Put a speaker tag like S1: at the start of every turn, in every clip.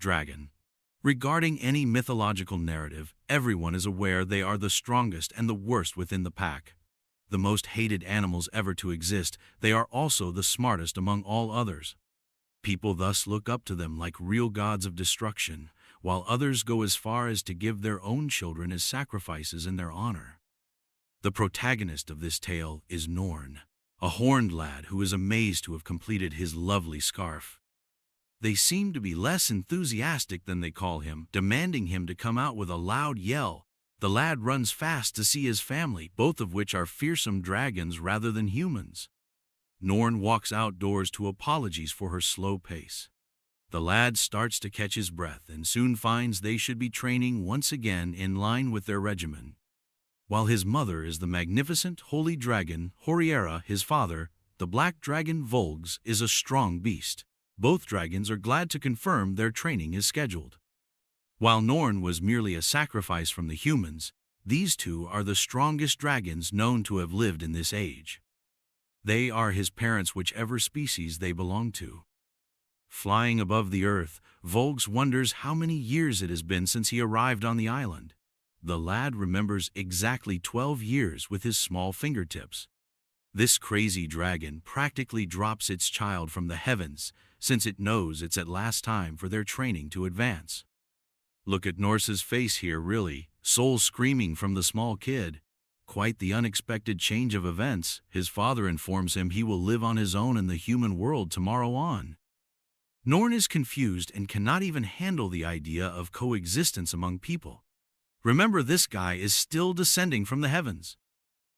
S1: dragon. Regarding any mythological narrative, everyone is aware they are the strongest and the worst within the pack. The most hated animals ever to exist, they are also the smartest among all others. People thus look up to them like real gods of destruction, while others go as far as to give their own children as sacrifices in their honor. The protagonist of this tale is Norn, a horned lad who is amazed to have completed his lovely scarf. They seem to be less enthusiastic than they call him, demanding him to come out with a loud yell. The lad runs fast to see his family, both of which are fearsome dragons rather than humans. Norn walks outdoors to apologize for her slow pace. The lad starts to catch his breath and soon finds they should be training once again in line with their regimen. While his mother is the magnificent holy dragon Horiera, his father, the black dragon Volgs, is a strong beast. Both dragons are glad to confirm their training is scheduled. While Norn was merely a sacrifice from the humans, these two are the strongest dragons known to have lived in this age. They are his parents, whichever species they belong to. Flying above the earth, Volgs wonders how many years it has been since he arrived on the island. The lad remembers exactly 12 years with his small fingertips. This crazy dragon practically drops its child from the heavens, since it knows it's at last time for their training to advance. Look at Norse's face here, really, soul screaming from the small kid. Quite the unexpected change of events. His father informs him he will live on his own in the human world tomorrow on. Norn is confused and cannot even handle the idea of coexistence among people. Remember, this guy is still descending from the heavens.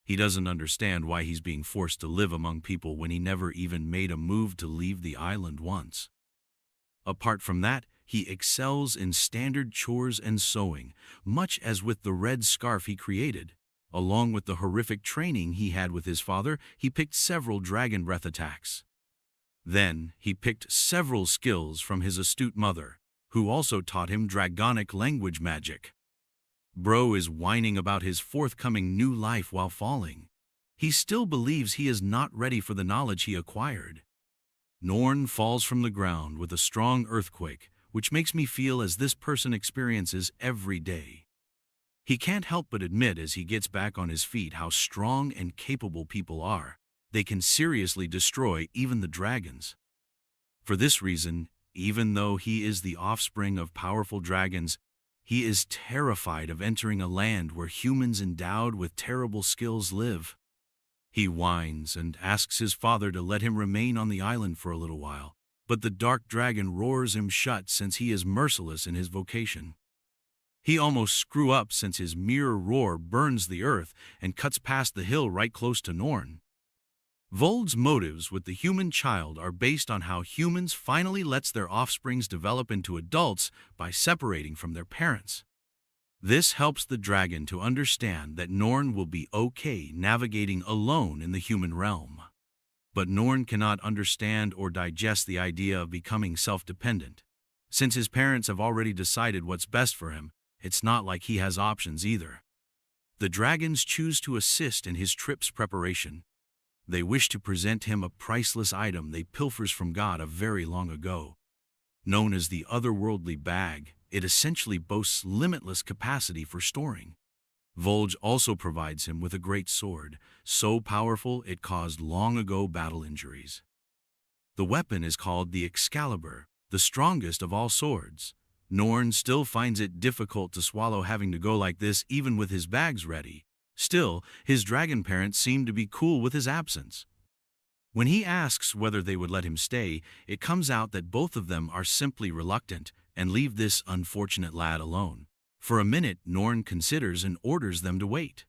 S1: He doesn't understand why he's being forced to live among people when he never even made a move to leave the island once. Apart from that, he excels in standard chores and sewing, much as with the red scarf he created. Along with the horrific training he had with his father, he picked several dragon breath attacks. Then, he picked several skills from his astute mother, who also taught him dragonic language magic. Bro is whining about his forthcoming new life while falling. He still believes he is not ready for the knowledge he acquired. Norn falls from the ground with a strong earthquake, which makes me feel as this person experiences every day. He can't help but admit as he gets back on his feet how strong and capable people are. They can seriously destroy even the dragons. For this reason, even though he is the offspring of powerful dragons, he is terrified of entering a land where humans endowed with terrible skills live. He whines and asks his father to let him remain on the island for a little while, but the dark dragon roars him shut since he is merciless in his vocation. He almost screw up since his mere roar burns the earth and cuts past the hill right close to Norn. Vold's motives with the human child are based on how humans finally lets their offsprings develop into adults by separating from their parents. This helps the dragon to understand that Norn will be okay navigating alone in the human realm. But Norn cannot understand or digest the idea of becoming self-dependent. Since his parents have already decided what's best for him, it's not like he has options either. The dragons choose to assist in his trip's preparation. They wish to present him a priceless item they pilfers from God a very long ago. Known as the otherworldly bag, it essentially boasts limitless capacity for storing. Volge also provides him with a great sword, so powerful it caused long-ago battle injuries. The weapon is called the Excalibur, the strongest of all swords. Norn still finds it difficult to swallow having to go like this even with his bags ready. Still, his dragon parents seem to be cool with his absence. When he asks whether they would let him stay, it comes out that both of them are simply reluctant and leave this unfortunate lad alone. For a minute, Norn considers and orders them to wait.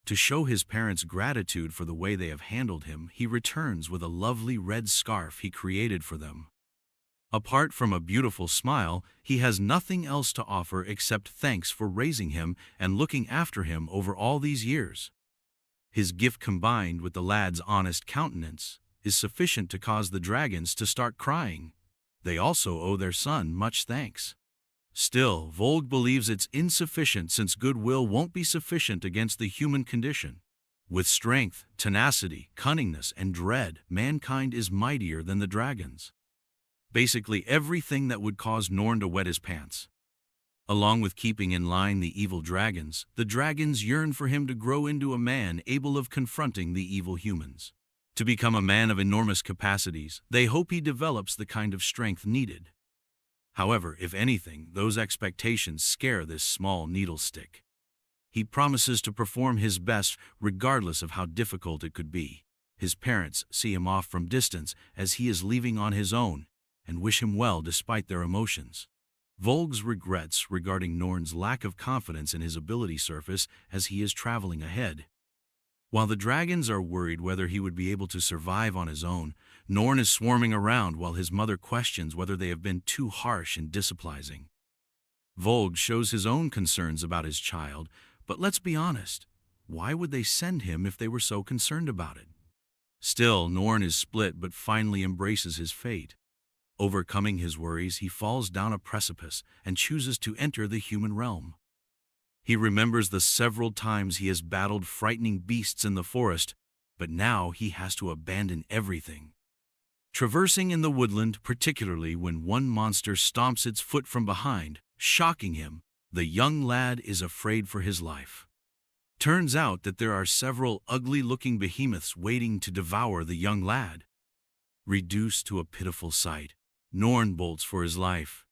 S1: To show his parents gratitude for the way they have handled him, he returns with a lovely red scarf he created for them. Apart from a beautiful smile, he has nothing else to offer except thanks for raising him and looking after him over all these years. His gift combined with the lad's honest countenance is sufficient to cause the dragons to start crying. They also owe their son much thanks. Still, Volg believes it's insufficient since goodwill won't be sufficient against the human condition. With strength, tenacity, cunningness, and dread, mankind is mightier than the dragons. basically everything that would cause Norn to wet his pants. Along with keeping in line the evil dragons, the dragons yearn for him to grow into a man able of confronting the evil humans. To become a man of enormous capacities, they hope he develops the kind of strength needed. However, if anything, those expectations scare this small needle stick. He promises to perform his best regardless of how difficult it could be. His parents see him off from distance as he is leaving on his own and wish him well despite their emotions. Volg's regrets regarding Norn's lack of confidence in his ability surface as he is traveling ahead. While the dragons are worried whether he would be able to survive on his own, Norn is swarming around while his mother questions whether they have been too harsh and disciplining. Volg shows his own concerns about his child, but let's be honest, why would they send him if they were so concerned about it? Still, Norn is split but finally embraces his fate. Overcoming his worries, he falls down a precipice and chooses to enter the human realm. He remembers the several times he has battled frightening beasts in the forest, but now he has to abandon everything. Traversing in the woodland, particularly when one monster stomps its foot from behind, shocking him, the young lad is afraid for his life. Turns out that there are several ugly-looking behemoths waiting to devour the young lad. Reduced to a pitiful sight, Norn bolts for his life.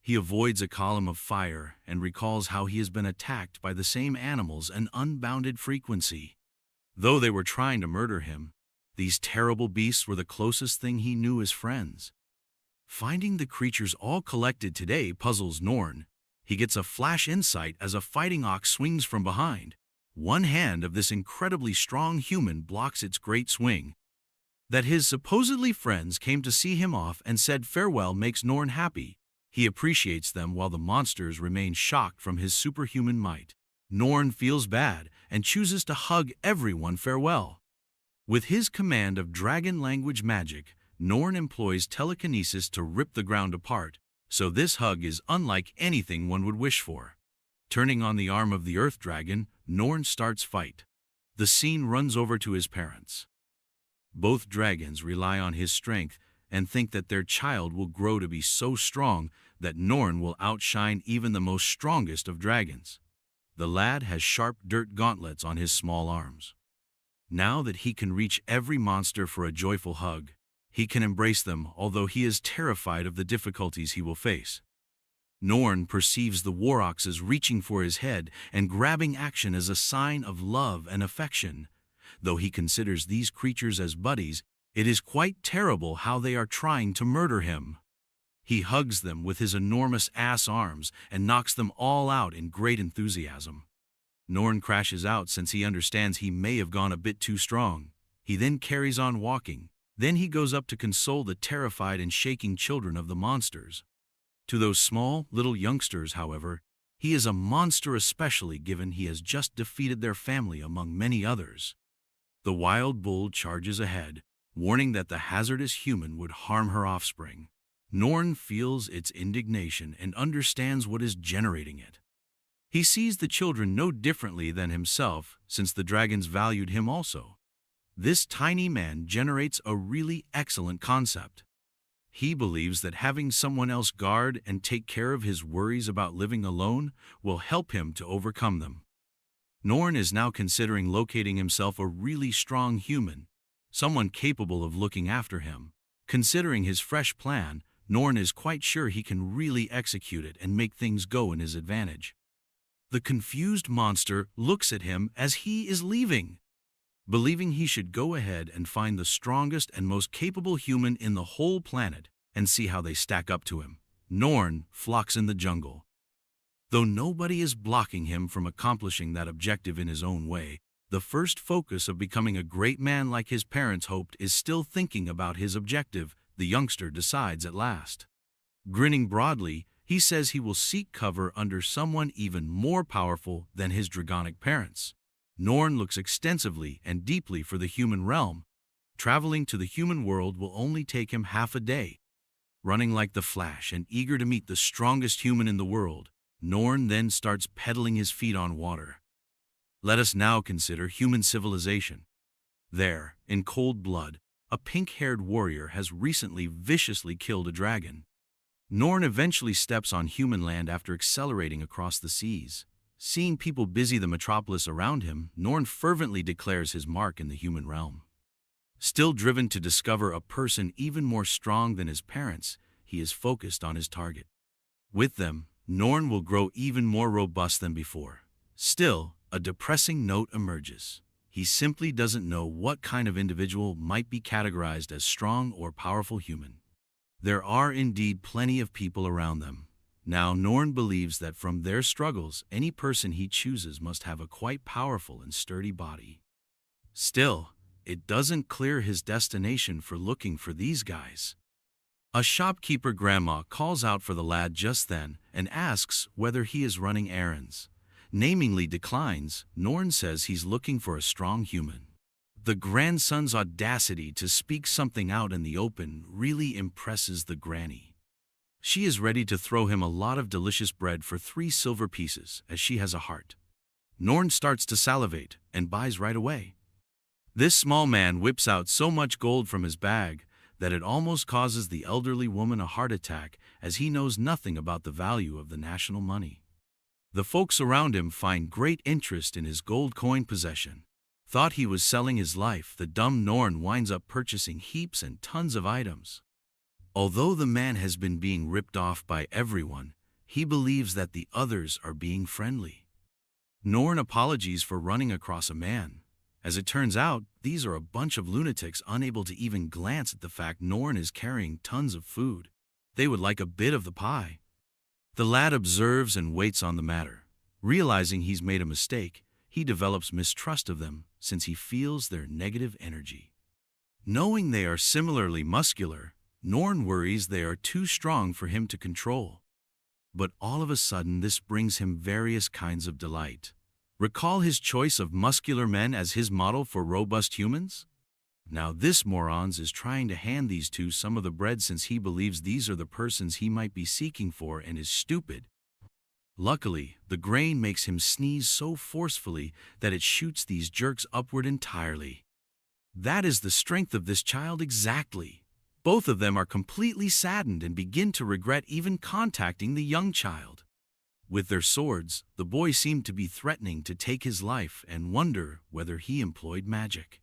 S1: He avoids a column of fire and recalls how he has been attacked by the same animals an unbounded frequency. Though they were trying to murder him, these terrible beasts were the closest thing he knew as friends. Finding the creatures all collected today puzzles Norn. He gets a flash insight as a fighting ox swings from behind. One hand of this incredibly strong human blocks its great swing. That his supposedly friends came to see him off and said farewell makes Norn happy. He appreciates them while the monsters remain shocked from his superhuman might. Norn feels bad and chooses to hug everyone farewell. With his command of dragon language magic, Norn employs telekinesis to rip the ground apart, so this hug is unlike anything one would wish for. Turning on the arm of the earth dragon, Norn starts fight. The scene runs over to his parents. Both dragons rely on his strength and think that their child will grow to be so strong that Norn will outshine even the most strongest of dragons. The lad has sharp dirt gauntlets on his small arms. Now that he can reach every monster for a joyful hug, he can embrace them, although he is terrified of the difficulties he will face. Norn perceives the war oxes reaching for his head and grabbing action as a sign of love and affection. Though he considers these creatures as buddies, it is quite terrible how they are trying to murder him. He hugs them with his enormous ass arms and knocks them all out in great enthusiasm. Norn crashes out since he understands he may have gone a bit too strong. He then carries on walking. Then he goes up to console the terrified and shaking children of the monsters. To those small, little youngsters, however, he is a monster, especially given he has just defeated their family among many others. The wild bull charges ahead, warning that the hazardous human would harm her offspring. Norn feels its indignation and understands what is generating it. He sees the children no differently than himself, since the dragons valued him also. This tiny man generates a really excellent concept. He believes that having someone else guard and take care of his worries about living alone will help him to overcome them. Norn is now considering locating himself a really strong human, someone capable of looking after him. Considering his fresh plan, Norn is quite sure he can really execute it and make things go in his advantage. The confused monster looks at him as he is leaving. Believing he should go ahead and find the strongest and most capable human in the whole planet and see how they stack up to him, Norn flocks in the jungle. Though nobody is blocking him from accomplishing that objective in his own way, the first focus of becoming a great man like his parents hoped is still thinking about his objective, the youngster decides at last. Grinning broadly, he says he will seek cover under someone even more powerful than his dragonic parents. Norn looks extensively and deeply for the human realm. Traveling to the human world will only take him half a day. Running like the Flash and eager to meet the strongest human in the world, Norn then starts pedaling his feet on water. Let us now consider human civilization. There, in cold blood, A pink-haired warrior has recently viciously killed a dragon. Norn eventually steps on human land after accelerating across the seas. Seeing people busy the metropolis around him, Norn fervently declares his mark in the human realm. Still driven to discover a person even more strong than his parents, he is focused on his target. With them, Norn will grow even more robust than before. Still, a depressing note emerges. He simply doesn't know what kind of individual might be categorized as strong or powerful human. There are indeed plenty of people around them. Now Norn believes that from their struggles, any person he chooses must have a quite powerful and sturdy body. Still, it doesn't clear his destination for looking for these guys. A shopkeeper grandma calls out for the lad just then and asks whether he is running errands. Namingly declines, Norn says he's looking for a strong human. The grandson's audacity to speak something out in the open really impresses the granny. She is ready to throw him a lot of delicious bread for 3 silver pieces, as she has a heart. Norn starts to salivate and buys right away. This small man whips out so much gold from his bag that it almost causes the elderly woman a heart attack, as he knows nothing about the value of the national money. The folks around him find great interest in his gold coin possession. Thought he was selling his life, the dumb Norn winds up purchasing heaps and tons of items. Although the man has been being ripped off by everyone, he believes that the others are being friendly. Norn apologies for running across a man. As it turns out, these are a bunch of lunatics unable to even glance at the fact Norn is carrying tons of food. They would like a bit of the pie. The lad observes and waits on the matter. Realizing he's made a mistake, he develops mistrust of them since he feels their negative energy. Knowing they are similarly muscular, Norn worries they are too strong for him to control. But all of a sudden this brings him various kinds of delight. Recall his choice of muscular men as his model for robust humans? Now this moron is trying to hand these two some of the bread since he believes these are the persons he might be seeking for and is stupid. Luckily, the grain makes him sneeze so forcefully that it shoots these jerks upward entirely. That is the strength of this child exactly. Both of them are completely saddened and begin to regret even contacting the young child. With their swords, the boys seem to be threatening to take his life and wonder whether he employed magic.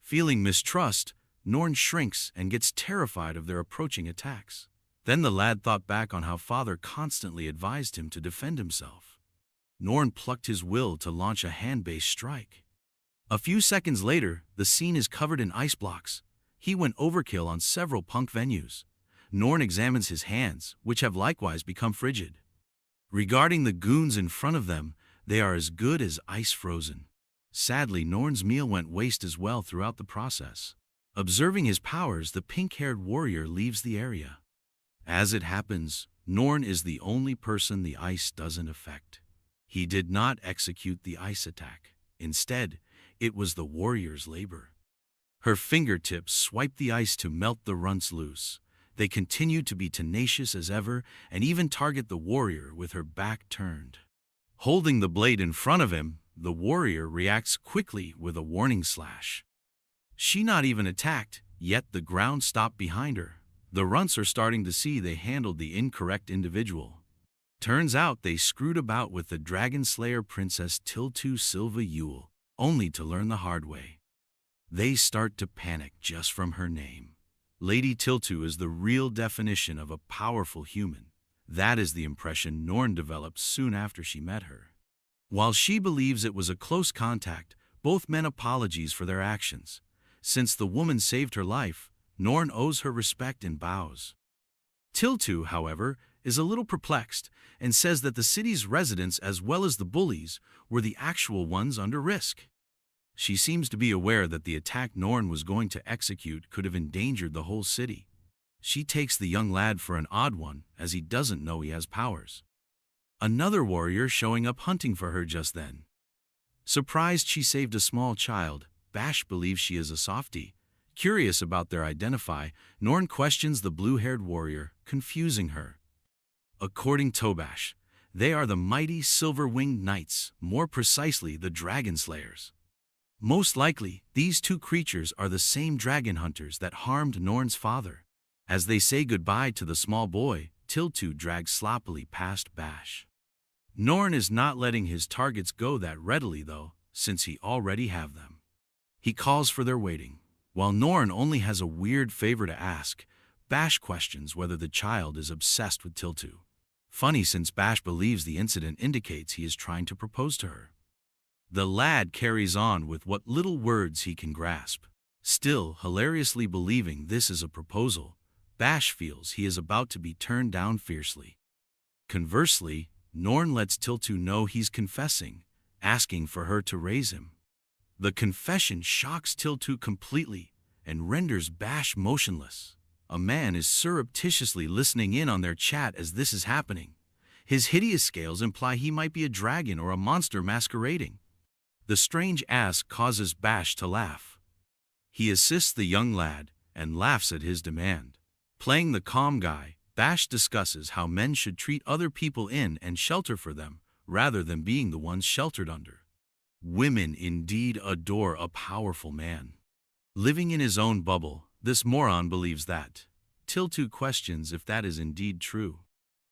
S1: Feeling mistrust, Norn shrinks and gets terrified of their approaching attacks. Then the lad thought back on how father constantly advised him to defend himself. Norn plucked his will to launch a hand-based strike. A few seconds later, the scene is covered in ice blocks. He went overkill on several punk venues. Norn examines his hands, which have likewise become frigid. Regarding the goons in front of them, they are as good as ice-frozen. Sadly, Norn's meal went waste as well throughout the process. Observing his powers, the pink-haired warrior leaves the area. As it happens, Norn is the only person the ice doesn't affect. He did not execute the ice attack. Instead, it was the warrior's labor. Her fingertips swipe the ice to melt the runts loose. They continue to be tenacious as ever and even target the warrior with her back turned. Holding the blade in front of him, the warrior reacts quickly with a warning slash. She not even attacked, yet the ground stopped behind her. The runts are starting to see they handled the incorrect individual. Turns out they screwed about with the Dragon Slayer Princess Tiltu Silva Yule, only to learn the hard way. They start to panic just from her name. Lady Tiltu is the real definition of a powerful human. That is the impression Norn developed soon after she met her. While she believes it was a close contact, both men apologize for their actions. Since the woman saved her life, Norn owes her respect and bows. Tiltu, however, is a little perplexed and says that the city's residents as well as the bullies were the actual ones under risk. She seems to be aware that the attack Norn was going to execute could have endangered the whole city. She takes the young lad for an odd one, as he doesn't know he has powers. Another warrior showing up hunting for her just then. Surprised she saved a small child, Bash believes she is a softie. Curious about their identify, Norn questions the blue-haired warrior, confusing her. According to Bash, they are the mighty silver-winged knights, more precisely the Dragon Slayers. Most likely, these two creatures are the same dragon hunters that harmed Norn's father. As they say goodbye to the small boy, Tiltu drags sloppily past Bash. Norn is not letting his targets go that readily though, since he already have them. He calls for their waiting. While Norn only has a weird favor to ask, Bash questions whether the child is obsessed with Tiltu. Funny since Bash believes the incident indicates he is trying to propose to her. The lad carries on with what little words he can grasp. Still, hilariously believing this is a proposal, Bash feels he is about to be turned down fiercely. Conversely, Norn lets Tiltu know he's confessing, asking for her to raise him. The confession shocks Tiltu completely and renders Bash motionless. A man is surreptitiously listening in on their chat as this is happening. His hideous scales imply he might be a dragon or a monster masquerading. The strange ask causes Bash to laugh. He assists the young lad and laughs at his demand. Playing the calm guy, Bash discusses how men should treat other people in and shelter for them, rather than being the ones sheltered under. Women indeed adore a powerful man. Living in his own bubble, this moron believes that. Tiltu questions if that is indeed true.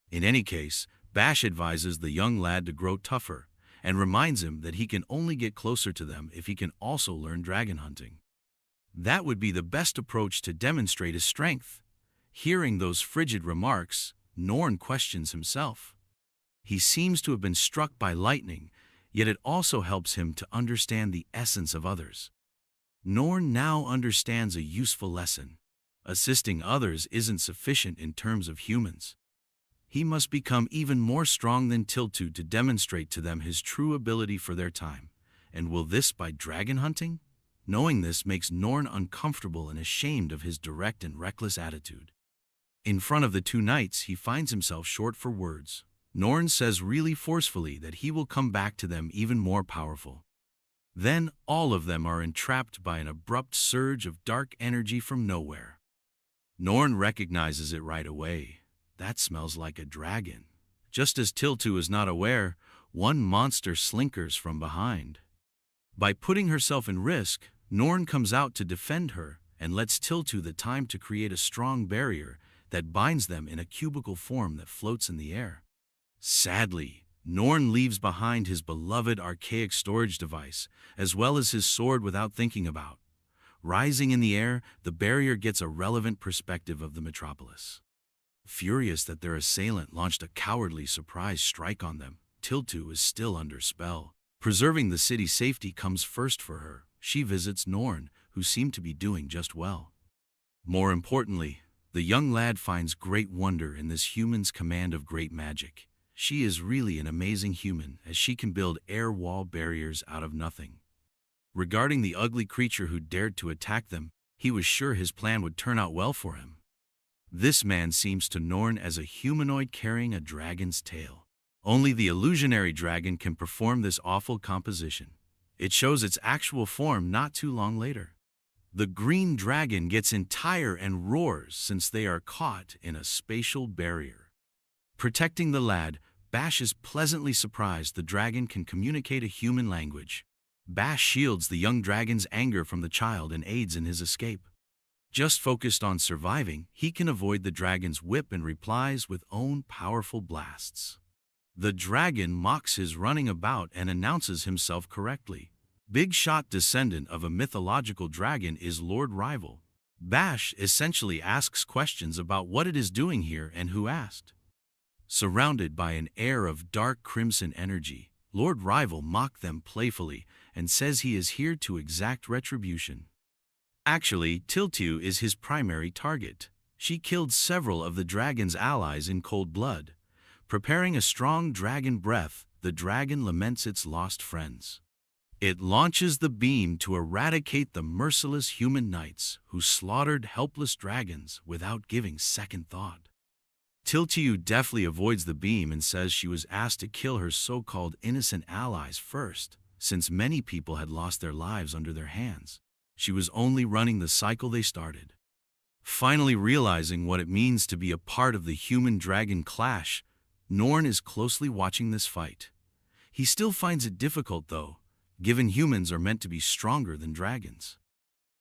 S1: In any case, Bash advises the young lad to grow tougher, and reminds him that he can only get closer to them if he can also learn dragon hunting. That would be the best approach to demonstrate his strength. Hearing those frigid remarks, Norn questions himself. He seems to have been struck by lightning, yet it also helps him to understand the essence of others. Norn now understands a useful lesson. Assisting others isn't sufficient in terms of humans. He must become even more strong than Tiltu to demonstrate to them his true ability for their time. And will this by dragon hunting? Knowing this makes Norn uncomfortable and ashamed of his direct and reckless attitude. In front of the two knights, he finds himself short for words. Norn says really forcefully that he will come back to them even more powerful. Then all of them are entrapped by an abrupt surge of dark energy from nowhere. Norn recognizes it right away. That smells like a dragon. Just as Tiltu is not aware, one monster slinkers from behind. By putting herself in risk, Norn comes out to defend her and lets Tiltu the time to create a strong barrier that binds them in a cubical form that floats in the air. Sadly, Norn leaves behind his beloved archaic storage device, as well as his sword without thinking about. Rising in the air, the barrier gets a relevant perspective of the metropolis. Furious that their assailant launched a cowardly surprise strike on them, Tiltu is still under spell. Preserving the city's safety comes first for her. She visits Norn, who seemed to be doing just well. More importantly, the young lad finds great wonder in this human's command of great magic. She is really an amazing human, as she can build air wall barriers out of nothing. Regarding the ugly creature who dared to attack them, he was sure his plan would turn out well for him. This man seems to Norn as a humanoid carrying a dragon's tail. Only the illusionary dragon can perform this awful composition. It shows its actual form not too long later. The green dragon gets entire and roars since they are caught in a spatial barrier. Protecting the lad, Bash is pleasantly surprised the dragon can communicate a human language. Bash shields the young dragon's anger from the child and aids in his escape. Just focused on surviving, he can avoid the dragon's whip and replies with own powerful blasts. The dragon mocks his running about and announces himself correctly. Big shot descendant of a mythological dragon is Lord Rival. Bash essentially asks questions about what it is doing here and who asked. Surrounded by an air of dark crimson energy, Lord Rival mocks them playfully and says he is here to exact retribution. Actually, Tiltu is his primary target. She killed several of the dragon's allies in cold blood. Preparing a strong dragon breath, the dragon laments its lost friends. It launches the beam to eradicate the merciless human knights who slaughtered helpless dragons without giving second thought. Tiltu deftly avoids the beam and says she was asked to kill her so-called innocent allies first, since many people had lost their lives under their hands. She was only running the cycle they started. Finally realizing what it means to be a part of the human-dragon clash, Norn is closely watching this fight. He still finds it difficult, though, given humans are meant to be stronger than dragons.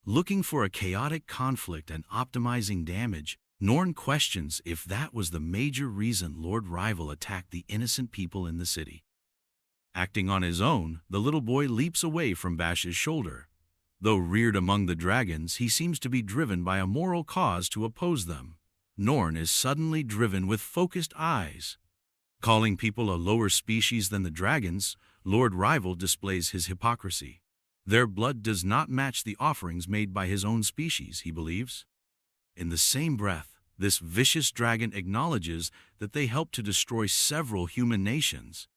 S1: Looking for a chaotic conflict and optimizing damage, Norn questions if that was the major reason Lord Rival attacked the innocent people in the city. Acting on his own, the little boy leaps away from Bash's shoulder. Though reared among the dragons, he seems to be driven by a moral cause to oppose them. Norn is suddenly driven with focused eyes. Calling people a lower species than the dragons, Lord Rival displays his hypocrisy. Their blood does not match the offerings made by his own species, he believes. In the same breath, this vicious dragon acknowledges that they helped to destroy several human nations.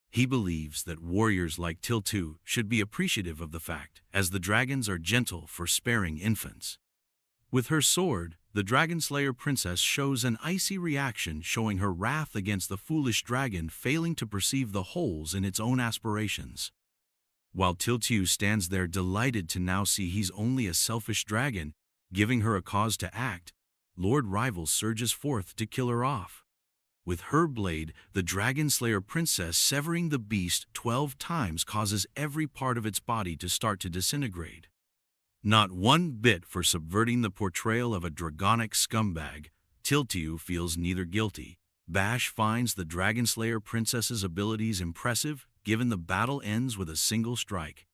S1: He believes that warriors like Tiltu should be appreciative of the fact, as the dragons are gentle for sparing infants. With her sword, the Dragonslayer princess shows an icy reaction, showing her wrath against the foolish dragon failing to perceive the holes in its own aspirations. While Tiltu stands there delighted to now see he's only a selfish dragon, giving her a cause to act, Lord Rival surges forth to kill her off. With her blade, the Dragonslayer princess severing the beast 12 times causes every part of its body to start to disintegrate. Not one bit for subverting the portrayal of a dragonic scumbag, Tiltu feels neither guilty. Bash finds the Dragonslayer princess's abilities impressive, given the battle ends with a single strike.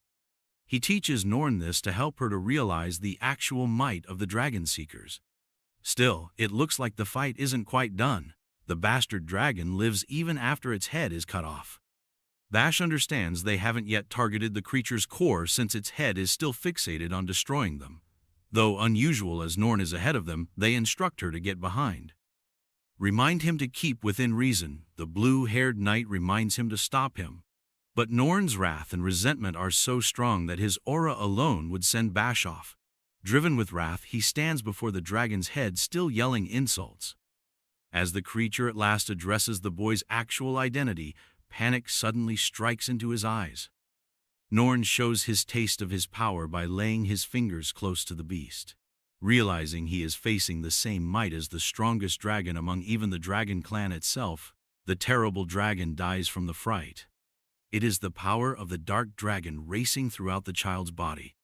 S1: He teaches Norn this to help her to realize the actual might of the Dragon Seekers. Still, it looks like the fight isn't quite done. The bastard dragon lives even after its head is cut off. Bash understands they haven't yet targeted the creature's core since its head is still fixated on destroying them. Though unusual as Norn is ahead of them, they instruct her to get behind. Remind him to keep within reason. The blue-haired knight reminds him to stop him. But Norn's wrath and resentment are so strong that his aura alone would send Bash off. Driven with wrath, he stands before the dragon's head, still yelling insults. As the creature at last addresses the boy's actual identity, panic suddenly strikes into his eyes. Norn shows his taste of his power by laying his fingers close to the beast. Realizing he is facing the same might as the strongest dragon among even the dragon clan itself, the terrible dragon dies from the fright. It is the power of the dark dragon racing throughout the child's body.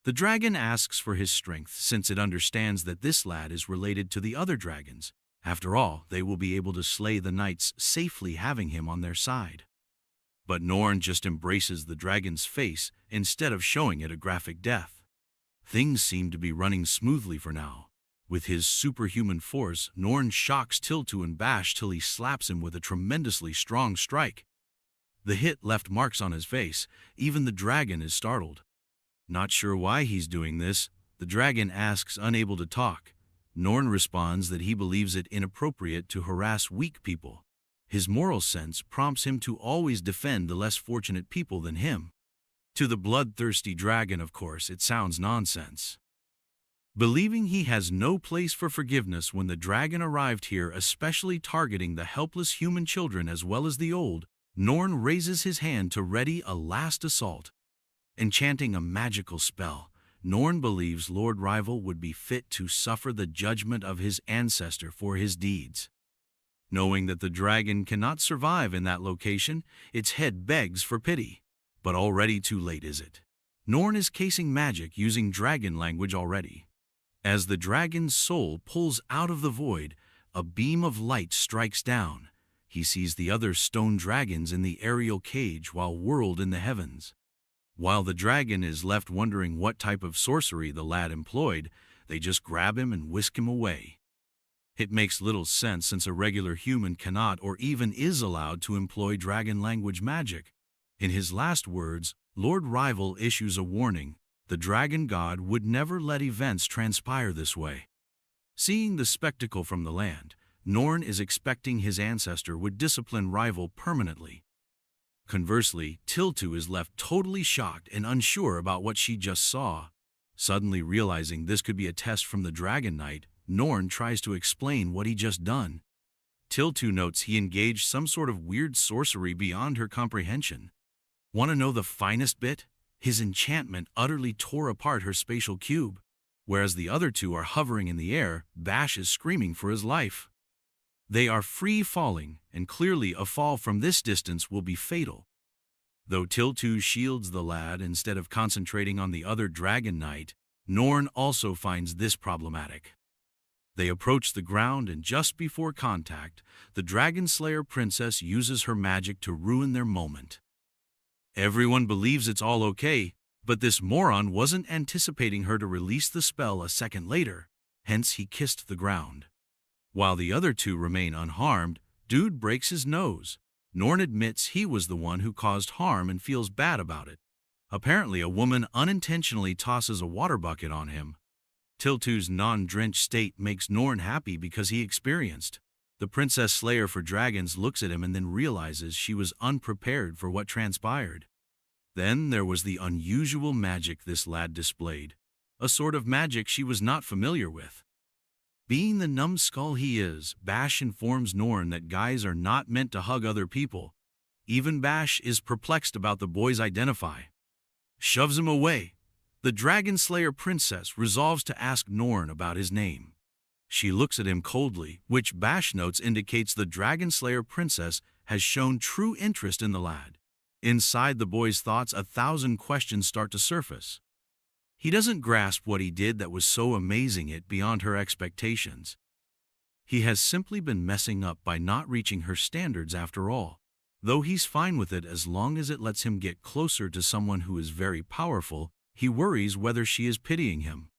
S1: The dragon asks for his strength since it understands that this lad is related to the other dragons. After all, they will be able to slay the knights safely having him on their side. But Norn just embraces the dragon's face instead of showing it a graphic death. Things seem to be running smoothly for now. With his superhuman force, Norn shocks Tiltu and Bash till he slaps him with a tremendously strong strike. The hit left marks on his face. Even the dragon is startled. Not sure why he's doing this, the dragon asks, unable to talk. Norn responds that he believes it inappropriate to harass weak people. His moral sense prompts him to always defend the less fortunate people than him. To the bloodthirsty dragon, of course, it sounds nonsense. Believing he has no place for forgiveness when the dragon arrived here, especially targeting the helpless human children as well as the old, Norn raises his hand to ready a last assault. Enchanting a magical spell, Norn believes Lord Rival would be fit to suffer the judgment of his ancestor for his deeds. Knowing that the dragon cannot survive in that location, its head begs for pity. But already too late is it. Norn is casing magic using dragon language already. As the dragon's soul pulls out of the void, a beam of light strikes down. He sees the other stone dragons in the aerial cage while whirled in the heavens. While the dragon is left wondering what type of sorcery the lad employed, they just grab him and whisk him away. It makes little sense since a regular human cannot or even is allowed to employ dragon language magic. In his last words, Lord Rival issues a warning. The dragon god would never let events transpire this way. Seeing the spectacle from the land, Norn is expecting his ancestor would discipline Rival permanently. Conversely, Tiltu is left totally shocked and unsure about what she just saw. Suddenly realizing this could be a test from the Dragon Knight, Norn tries to explain what he just done. Tiltu notes he engaged some sort of weird sorcery beyond her comprehension. Want to know the finest bit? His enchantment utterly tore apart her spatial cube. Whereas the other two are hovering in the air, Bash is screaming for his life. They are free falling, and clearly a fall from this distance will be fatal. Though Tiltu shields the lad instead of concentrating on the other Dragon Knight, Norn also finds this problematic. They approach the ground, and just before contact, the Dragon Slayer princess uses her magic to ruin their moment. Everyone believes it's all okay, but this moron wasn't anticipating her to release the spell a second later, hence he kissed the ground. While the other two remain unharmed, Dude breaks his nose. Norn admits he was the one who caused harm and feels bad about it. Apparently, a woman unintentionally tosses a water bucket on him. Tiltu's non-drenched state makes Norn happy because he experienced. The Princess Slayer for Dragons looks at him and then realizes she was unprepared for what transpired. Then there was the unusual magic this lad displayed, a sort of magic she was not familiar with. Being the numbskull he is, Bash informs Norn that guys are not meant to hug other people. Even Bash is perplexed about the boy's identify. Shoves him away. The Dragon Slayer princess resolves to ask Norn about his name. She looks at him coldly, which Bash notes indicates the Dragon Slayer princess has shown true interest in the lad. Inside the boy's thoughts, 1,000 questions start to surface. He doesn't grasp what he did that was so amazing it beyond her expectations. He has simply been messing up by not reaching her standards after all. Though he's fine with it as long as it lets him get closer to someone who is very powerful, he worries whether she is pitying him.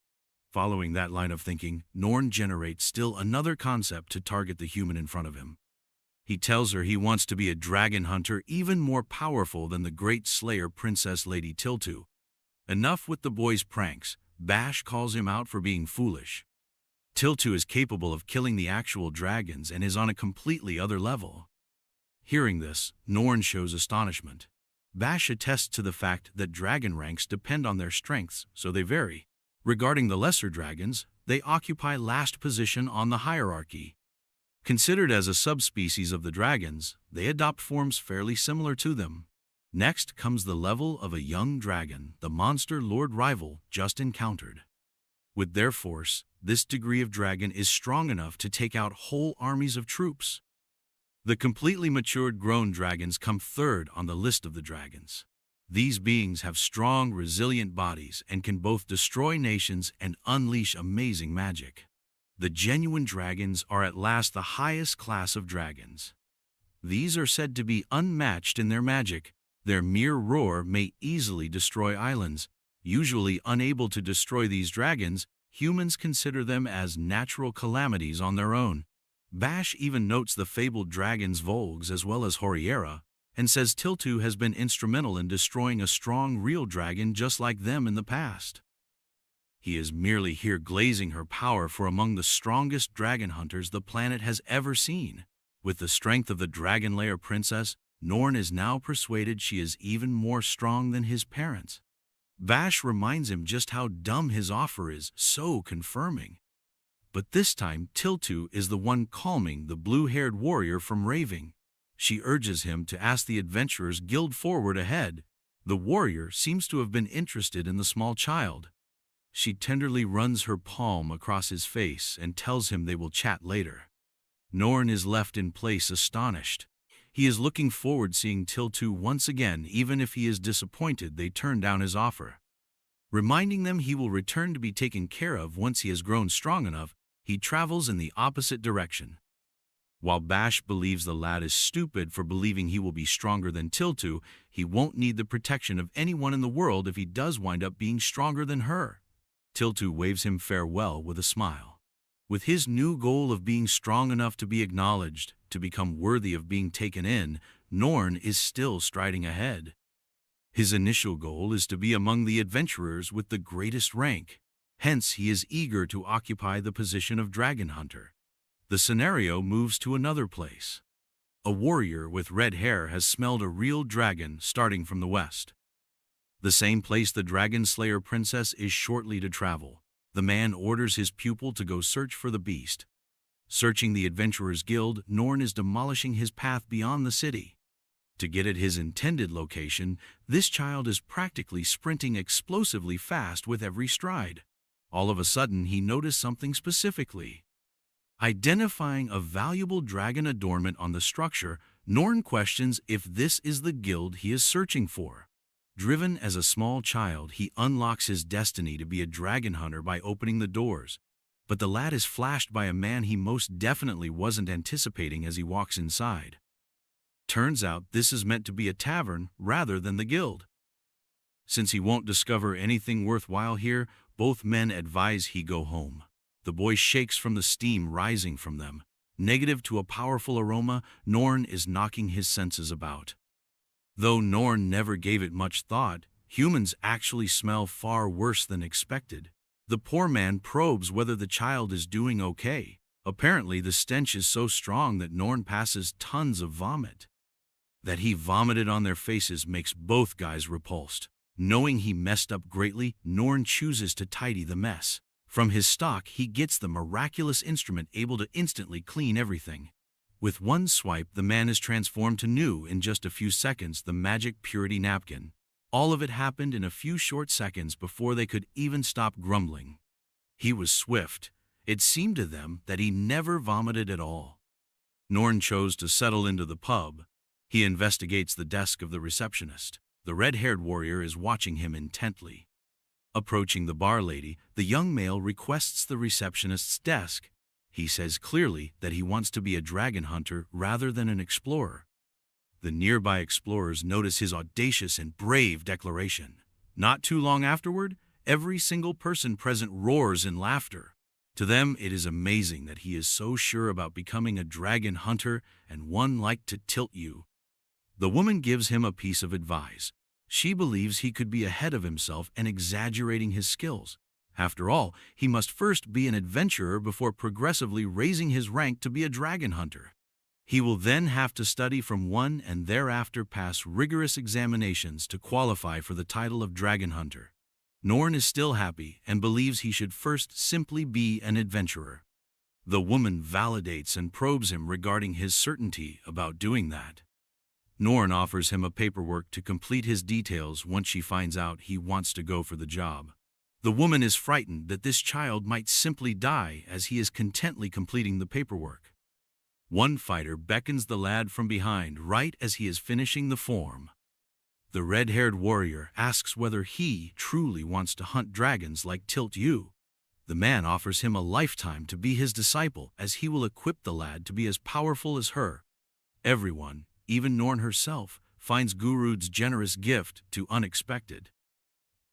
S1: Following that line of thinking, Norn generates still another concept to target the human in front of him. He tells her he wants to be a dragon hunter even more powerful than the great slayer Princess Lady Tiltu. Enough with the boy's pranks. Bash calls him out for being foolish. Tiltu is capable of killing the actual dragons and is on a completely other level. Hearing this, Norn shows astonishment. Bash attests to the fact that dragon ranks depend on their strengths, so they vary. Regarding the lesser dragons, they occupy last position on the hierarchy. Considered as a subspecies of the dragons, they adopt forms fairly similar to them. Next comes the level of a young dragon, the monster lord rival just encountered. With their force, this degree of dragon is strong enough to take out whole armies of troops. The completely matured grown dragons come third on the list of the dragons. These beings have strong, resilient bodies and can both destroy nations and unleash amazing magic. The genuine dragons are at last the highest class of dragons. These are said to be unmatched in their magic. Their mere roar may easily destroy islands. Usually unable to destroy these dragons, humans consider them as natural calamities on their own. Bash even notes the fabled dragons Volgs as well as Horiera, and says Tiltu has been instrumental in destroying a strong real dragon just like them in the past. He is merely here glazing her power for among the strongest dragon hunters the planet has ever seen. With the strength of the Dragon Lair princess, Norn is now persuaded she is even more strong than his parents. Bash reminds him just how dumb his offer is, so confirming. But this time, Tiltu is the one calming the blue-haired warrior from raving. She urges him to ask the adventurers guild forward ahead. The warrior seems to have been interested in the small child. She tenderly runs her palm across his face and tells him they will chat later. Norn is left in place astonished. He is looking forward seeing Tiltu once again, even if he is disappointed they turn down his offer. Reminding them he will return to be taken care of once he has grown strong enough, he travels in the opposite direction. While Bash believes the lad is stupid for believing he will be stronger than Tiltu, he won't need the protection of anyone in the world if he does wind up being stronger than her. Tiltu waves him farewell with a smile. With his new goal of being strong enough to be acknowledged, to become worthy of being taken in, Norn is still striding ahead. His initial goal is to be among the adventurers with the greatest rank. Hence, he is eager to occupy the position of dragon hunter. The scenario moves to another place. A warrior with red hair has smelled a real dragon starting from the west. The same place the Dragon Slayer princess is shortly to travel. The man orders his pupil to go search for the beast. Searching the Adventurers Guild, Norn is demolishing his path beyond the city. To get at his intended location, this child is practically sprinting explosively fast with every stride. All of a sudden, he noticed something specifically. Identifying a valuable dragon adornment on the structure, Norn questions if this is the guild he is searching for. Driven as a small child, he unlocks his destiny to be a dragon hunter by opening the doors. But the lad is flashed by a man he most definitely wasn't anticipating as he walks inside. Turns out this is meant to be a tavern rather than the guild. Since he won't discover anything worthwhile here, both men advise he go home. The boy shakes from the steam rising from them. Negative to a powerful aroma, Norn is knocking his senses about. Though Norn never gave it much thought, humans actually smell far worse than expected. The poor man probes whether the child is doing okay. Apparently, the stench is so strong that Norn passes tons of vomit. That he vomited on their faces makes both guys repulsed. Knowing he messed up greatly, Norn chooses to tidy the mess. From his stock, he gets the miraculous instrument able to instantly clean everything. With one swipe, the man is transformed to new in just a few seconds, the magic purity napkin. All of it happened in a few short seconds before they could even stop grumbling. He was swift. It seemed to them that he never vomited at all. Norn chose to settle into the pub. He investigates the desk of the receptionist. The red-haired warrior is watching him intently. Approaching the bar lady, the young male requests the receptionist's desk. He says clearly that he wants to be a dragon hunter rather than an explorer. The nearby explorers notice his audacious and brave declaration. Not too long afterward, every single person present roars in laughter. To them, it is amazing that he is so sure about becoming a dragon hunter and one like to tilt you. The woman gives him a piece of advice. She believes he could be ahead of himself and exaggerating his skills. After all, he must first be an adventurer before progressively raising his rank to be a dragon hunter. He will then have to study from one and thereafter pass rigorous examinations to qualify for the title of dragon hunter. Norn is still happy and believes he should first simply be an adventurer. The woman validates and probes him regarding his certainty about doing that. Norn offers him a paperwork to complete his details once she finds out he wants to go for the job. The woman is frightened that this child might simply die as he is contently completing the paperwork. One fighter beckons the lad from behind right as he is finishing the form. The red-haired warrior asks whether he truly wants to hunt dragons like Tilt Yu. The man offers him a lifetime to be his disciple as he will equip the lad to be as powerful as her. Everyone, even Norn herself, finds Gurud's generous gift too unexpected.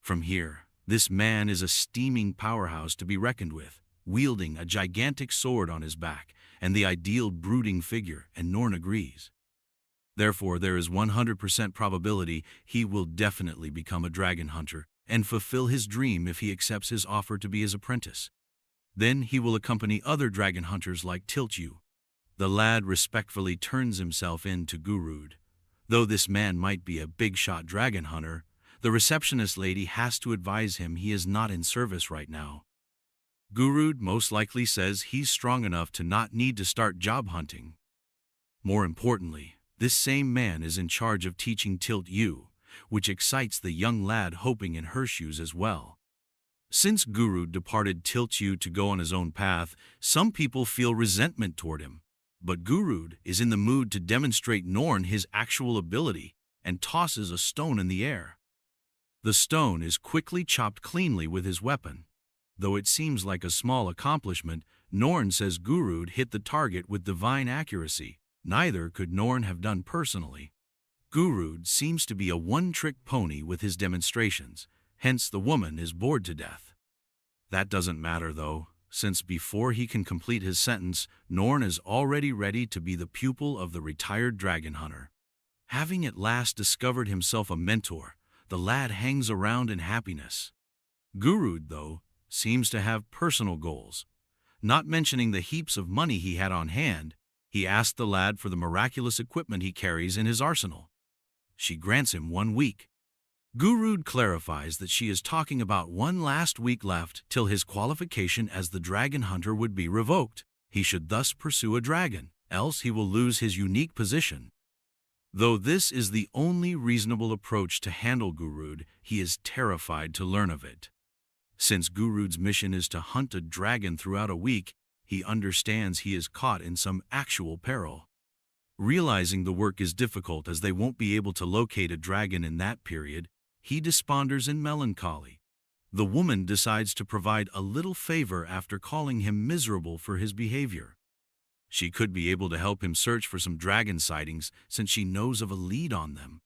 S1: From here, this man is a steaming powerhouse to be reckoned with, wielding a gigantic sword on his back and the ideal brooding figure, and Norn agrees. Therefore, there is 100% probability he will definitely become a dragon hunter and fulfill his dream if he accepts his offer to be his apprentice. Then he will accompany other dragon hunters like Tilt Yu. The lad respectfully turns himself in to Gurud. Though this man might be a big-shot dragon hunter, the receptionist lady has to advise him he is not in service right now. Gurud most likely says he's strong enough to not need to start job hunting. More importantly, this same man is in charge of teaching Tilt Yu, which excites the young lad hoping in her shoes as well. Since Gurud departed Tilt Yu to go on his own path, some people feel resentment toward him. But Gurud is in the mood to demonstrate Norn his actual ability and tosses a stone in the air. The stone is quickly chopped cleanly with his weapon. Though it seems like a small accomplishment, Norn says Gurud hit the target with divine accuracy. Neither could Norn have done personally. Gurud seems to be a one-trick pony with his demonstrations, hence the woman is bored to death. That doesn't matter though, since before he can complete his sentence, Norn is already ready to be the pupil of the retired dragon hunter. Having at last discovered himself a mentor, the lad hangs around in happiness. Gurud, though, seems to have personal goals. Not mentioning the heaps of money he had on hand, he asked the lad for the miraculous equipment he carries in his arsenal. She grants him 1 week. Gurud clarifies that she is talking about 1 last week left till his qualification as the dragon hunter would be revoked. He should thus pursue a dragon, else he will lose his unique position. Though this is the only reasonable approach to handle Gurud, he is terrified to learn of it. Since Gurud's mission is to hunt a dragon throughout a week, he understands he is caught in some actual peril. Realizing the work is difficult as they won't be able to locate a dragon in that period, he desponders in melancholy. The woman decides to provide a little favor after calling him miserable for his behavior. She could be able to help him search for some dragon sightings since she knows of a lead on them.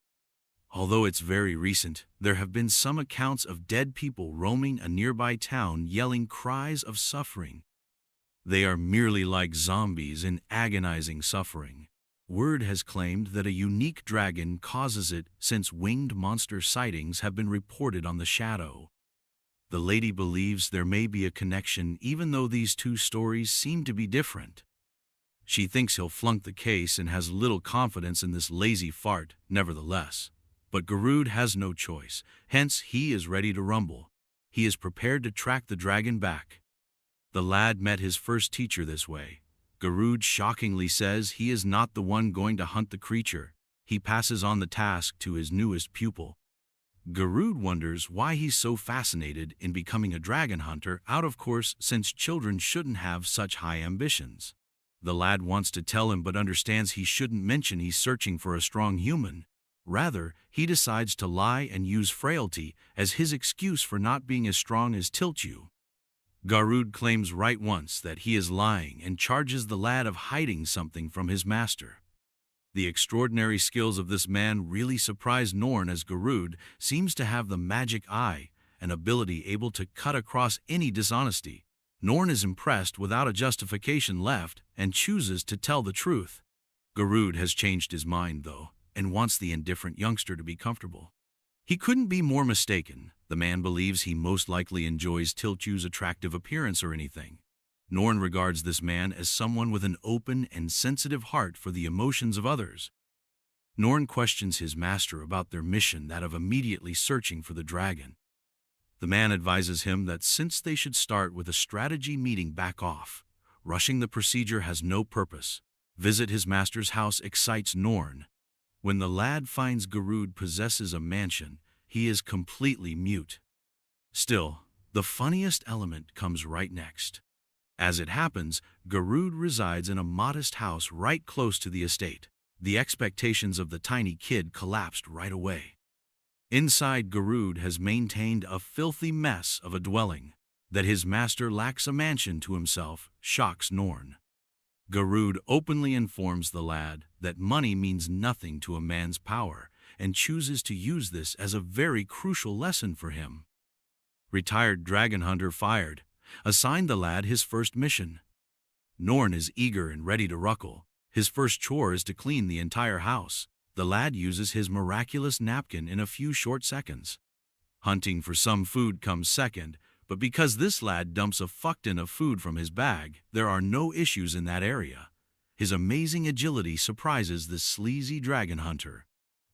S1: Although it's very recent, there have been some accounts of dead people roaming a nearby town yelling cries of suffering. They are merely like zombies in agonizing suffering. Word has claimed that a unique dragon causes it since winged monster sightings have been reported on the shadow. The lady believes there may be a connection even though these two stories seem to be different. She thinks he'll flunk the case and has little confidence in this lazy fart, nevertheless. But Garud has no choice, hence he is ready to rumble. He is prepared to track the dragon back. The lad met his first teacher this way. Garud shockingly says he is not the one going to hunt the creature. He passes on the task to his newest pupil. Garud wonders why he's so fascinated in becoming a dragon hunter, out of course since children shouldn't have such high ambitions. The lad wants to tell him but understands he shouldn't mention he's searching for a strong human. Rather, he decides to lie and use frailty as his excuse for not being as strong as Tilchu. Garud claims right once that he is lying and charges the lad of hiding something from his master. The extraordinary skills of this man really surprise Norn as Garud seems to have the magic eye, an ability able to cut across any dishonesty. Norn is impressed without a justification left and chooses to tell the truth. Garud has changed his mind, though, and wants the indifferent youngster to be comfortable. He couldn't be more mistaken. The man believes he most likely enjoys Tilchu's attractive appearance or anything. Norn regards this man as someone with an open and sensitive heart for the emotions of others. Norn questions his master about their mission, that of immediately searching for the dragon. The man advises him that since they should start with a strategy meeting, back off. Rushing the procedure has no purpose. Visit his master's house excites Norn. When the lad finds Garud possesses a mansion, he is completely mute. Still, the funniest element comes right next. As it happens, Garud resides in a modest house right close to the estate. The expectations of the tiny kid collapsed right away. Inside, Garud has maintained a filthy mess of a dwelling. That his master lacks a mansion to himself shocks Norn. Garud openly informs the lad that money means nothing to a man's power and chooses to use this as a very crucial lesson for him. Retired dragon hunter fired, assigned the lad his first mission. Norn is eager and ready to ruckle. His first chore is to clean the entire house. The lad uses his miraculous napkin in a few short seconds. Hunting for some food comes second, but because this lad dumps a fuck-ton of food from his bag, there are no issues in that area. His amazing agility surprises this sleazy dragon hunter.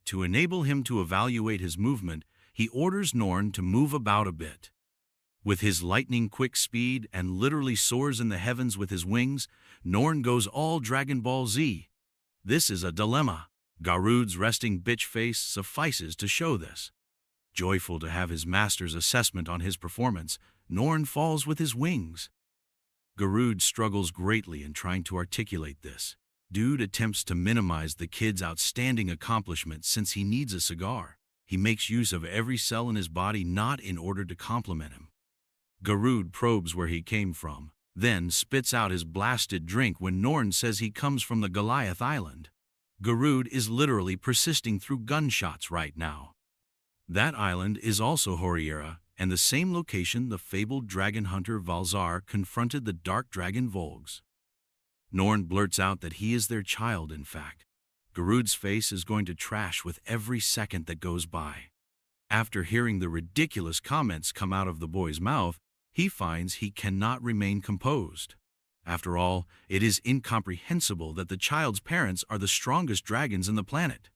S1: To enable him to evaluate his movement, he orders Norn to move about a bit. With his lightning-quick speed and literally soars in the heavens with his wings, Norn goes all Dragon Ball Z. This is a dilemma. Garud's resting bitch face suffices to show this. Joyful to have his master's assessment on his performance, Norn falls with his wings. Garud struggles greatly in trying to articulate this. Dude attempts to minimize the kid's outstanding accomplishment since he needs a cigar. He makes use of every cell in his body not in order to compliment him. Garud probes where he came from, then spits out his blasted drink when Norn says he comes from the Goliath Island. Garud is literally persisting through gunshots right now. That island is also Horiera, and the same location the fabled dragon hunter Valzar confronted the dark dragon Volgs. Norn blurts out that he is their child, in fact. Garud's face is going to trash with every second that goes by. After hearing the ridiculous comments come out of the boy's mouth, he finds he cannot remain composed. After all, it is incomprehensible that the child's parents are the strongest dragons in the planet.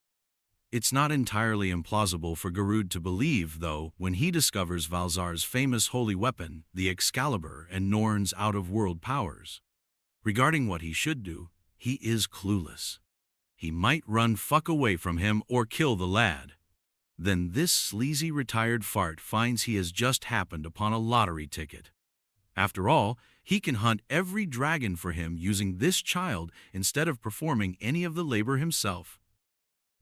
S1: It's not entirely implausible for Garud to believe, though, when he discovers Valzar's famous holy weapon, the Excalibur, and Norn's out-of-world powers. Regarding what he should do, he is clueless. He might run fuck away from him or kill the lad. Then this sleazy retired fart finds he has just happened upon a lottery ticket. After all, he can hunt every dragon for him using this child instead of performing any of the labor himself.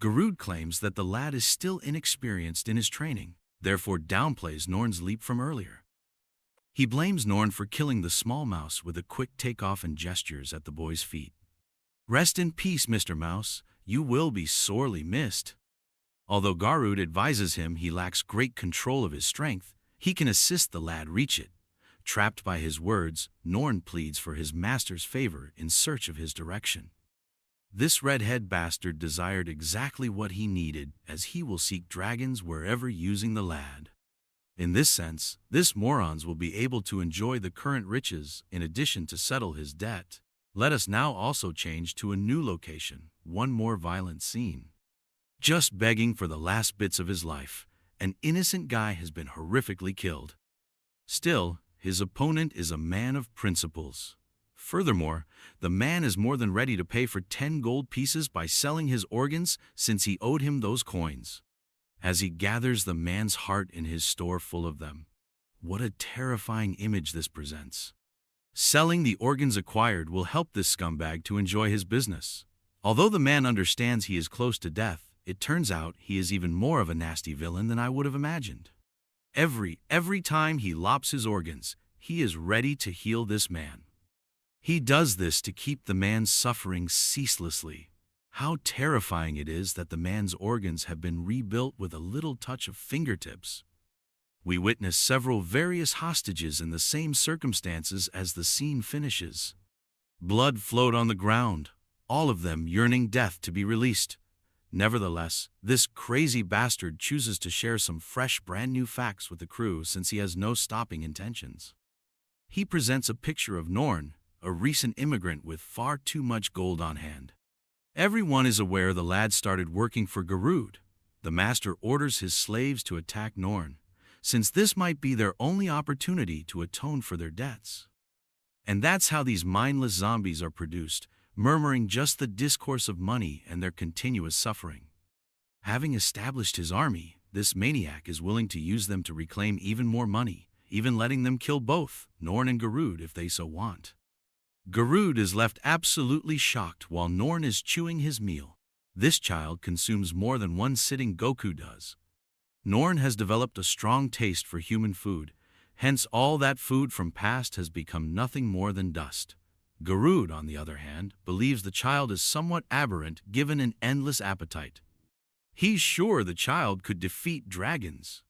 S1: Garud claims that the lad is still inexperienced in his training, therefore downplays Norn's leap from earlier. He blames Norn for killing the small mouse with a quick takeoff and gestures at the boy's feet. "Rest in peace, Mr. Mouse. You will be sorely missed." Although Garud advises him he lacks great control of his strength, he can assist the lad reach it. Trapped by his words, Norn pleads for his master's favor in search of his direction. This redhead bastard desired exactly what he needed, as he will seek dragons wherever using the lad. In this sense, this morons will be able to enjoy the current riches in addition to settle his debt. Let us now also change to a new location, one more violent scene. Just begging for the last bits of his life, an innocent guy has been horrifically killed. Still, his opponent is a man of principles. Furthermore, the man is more than ready to pay for 10 gold pieces by selling his organs since he owed him those coins. As he gathers the man's heart in his store full of them. What a terrifying image this presents. Selling the organs acquired will help this scumbag to enjoy his business. Although the man understands he is close to death, it turns out he is even more of a nasty villain than I would have imagined. Every time he lops his organs, he is ready to heal this man. He does this to keep the man suffering ceaselessly. How terrifying it is that the man's organs have been rebuilt with a little touch of fingertips. We witness several various hostages in the same circumstances as the scene finishes. Blood flowed on the ground, all of them yearning death to be released. Nevertheless, this crazy bastard chooses to share some fresh brand new facts with the crew since he has no stopping intentions. He presents a picture of Norn, a recent immigrant with far too much gold on hand. Everyone is aware the lad started working for Garud. The master orders his slaves to attack Norn, since this might be their only opportunity to atone for their debts. And that's how these mindless zombies are produced, murmuring just the discourse of money and their continuous suffering. Having established his army, this maniac is willing to use them to reclaim even more money, even letting them kill both Norn and Garud if they so want. Garud is left absolutely shocked while Norn is chewing his meal. This child consumes more than one sitting Goku does. Norn has developed a strong taste for human food, hence all that food from past has become nothing more than dust. Garud, on the other hand, believes the child is somewhat aberrant given an endless appetite. He's sure the child could defeat dragons.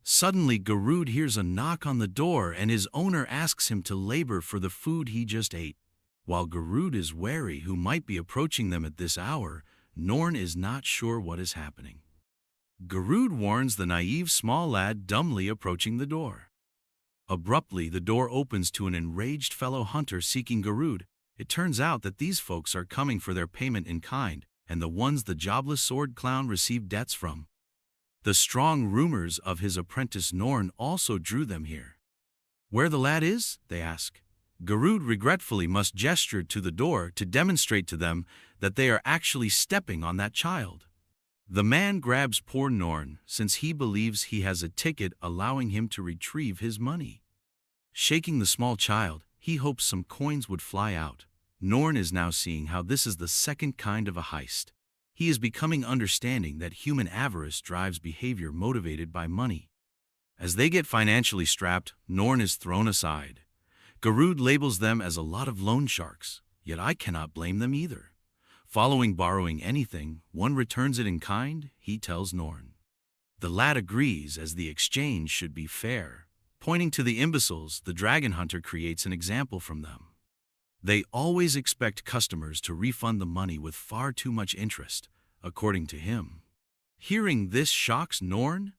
S1: Suddenly, Garud hears a knock on the door and his owner asks him to labor for the food he just ate. While Garud is wary who might be approaching them at this hour, Norn is not sure what is happening. Garud warns the naive small lad dumbly approaching the door. Abruptly, the door opens to an enraged fellow hunter seeking Garud. It turns out that these folks are coming for their payment in kind, and the ones the jobless sword clown received debts from. The strong rumors of his apprentice Norn also drew them here. "Where the lad is?" they ask. Garud regretfully must gesture to the door to demonstrate to them that they are actually stepping on that child. The man grabs poor Norn since he believes he has a ticket allowing him to retrieve his money. Shaking the small child, he hopes some coins would fly out. Norn is now seeing how this is the second kind of a heist. He is becoming understanding that human avarice drives behavior motivated by money. As they get financially strapped, Norn is thrown aside. Garud labels them as a lot of loan sharks, yet I cannot blame them either. Following borrowing anything, one returns it in kind, he tells Norn. The lad agrees as the exchange should be fair. Pointing to the imbeciles, the dragon hunter creates an example from them. They always expect customers to refund the money with far too much interest, according to him. Hearing this shocks Norn,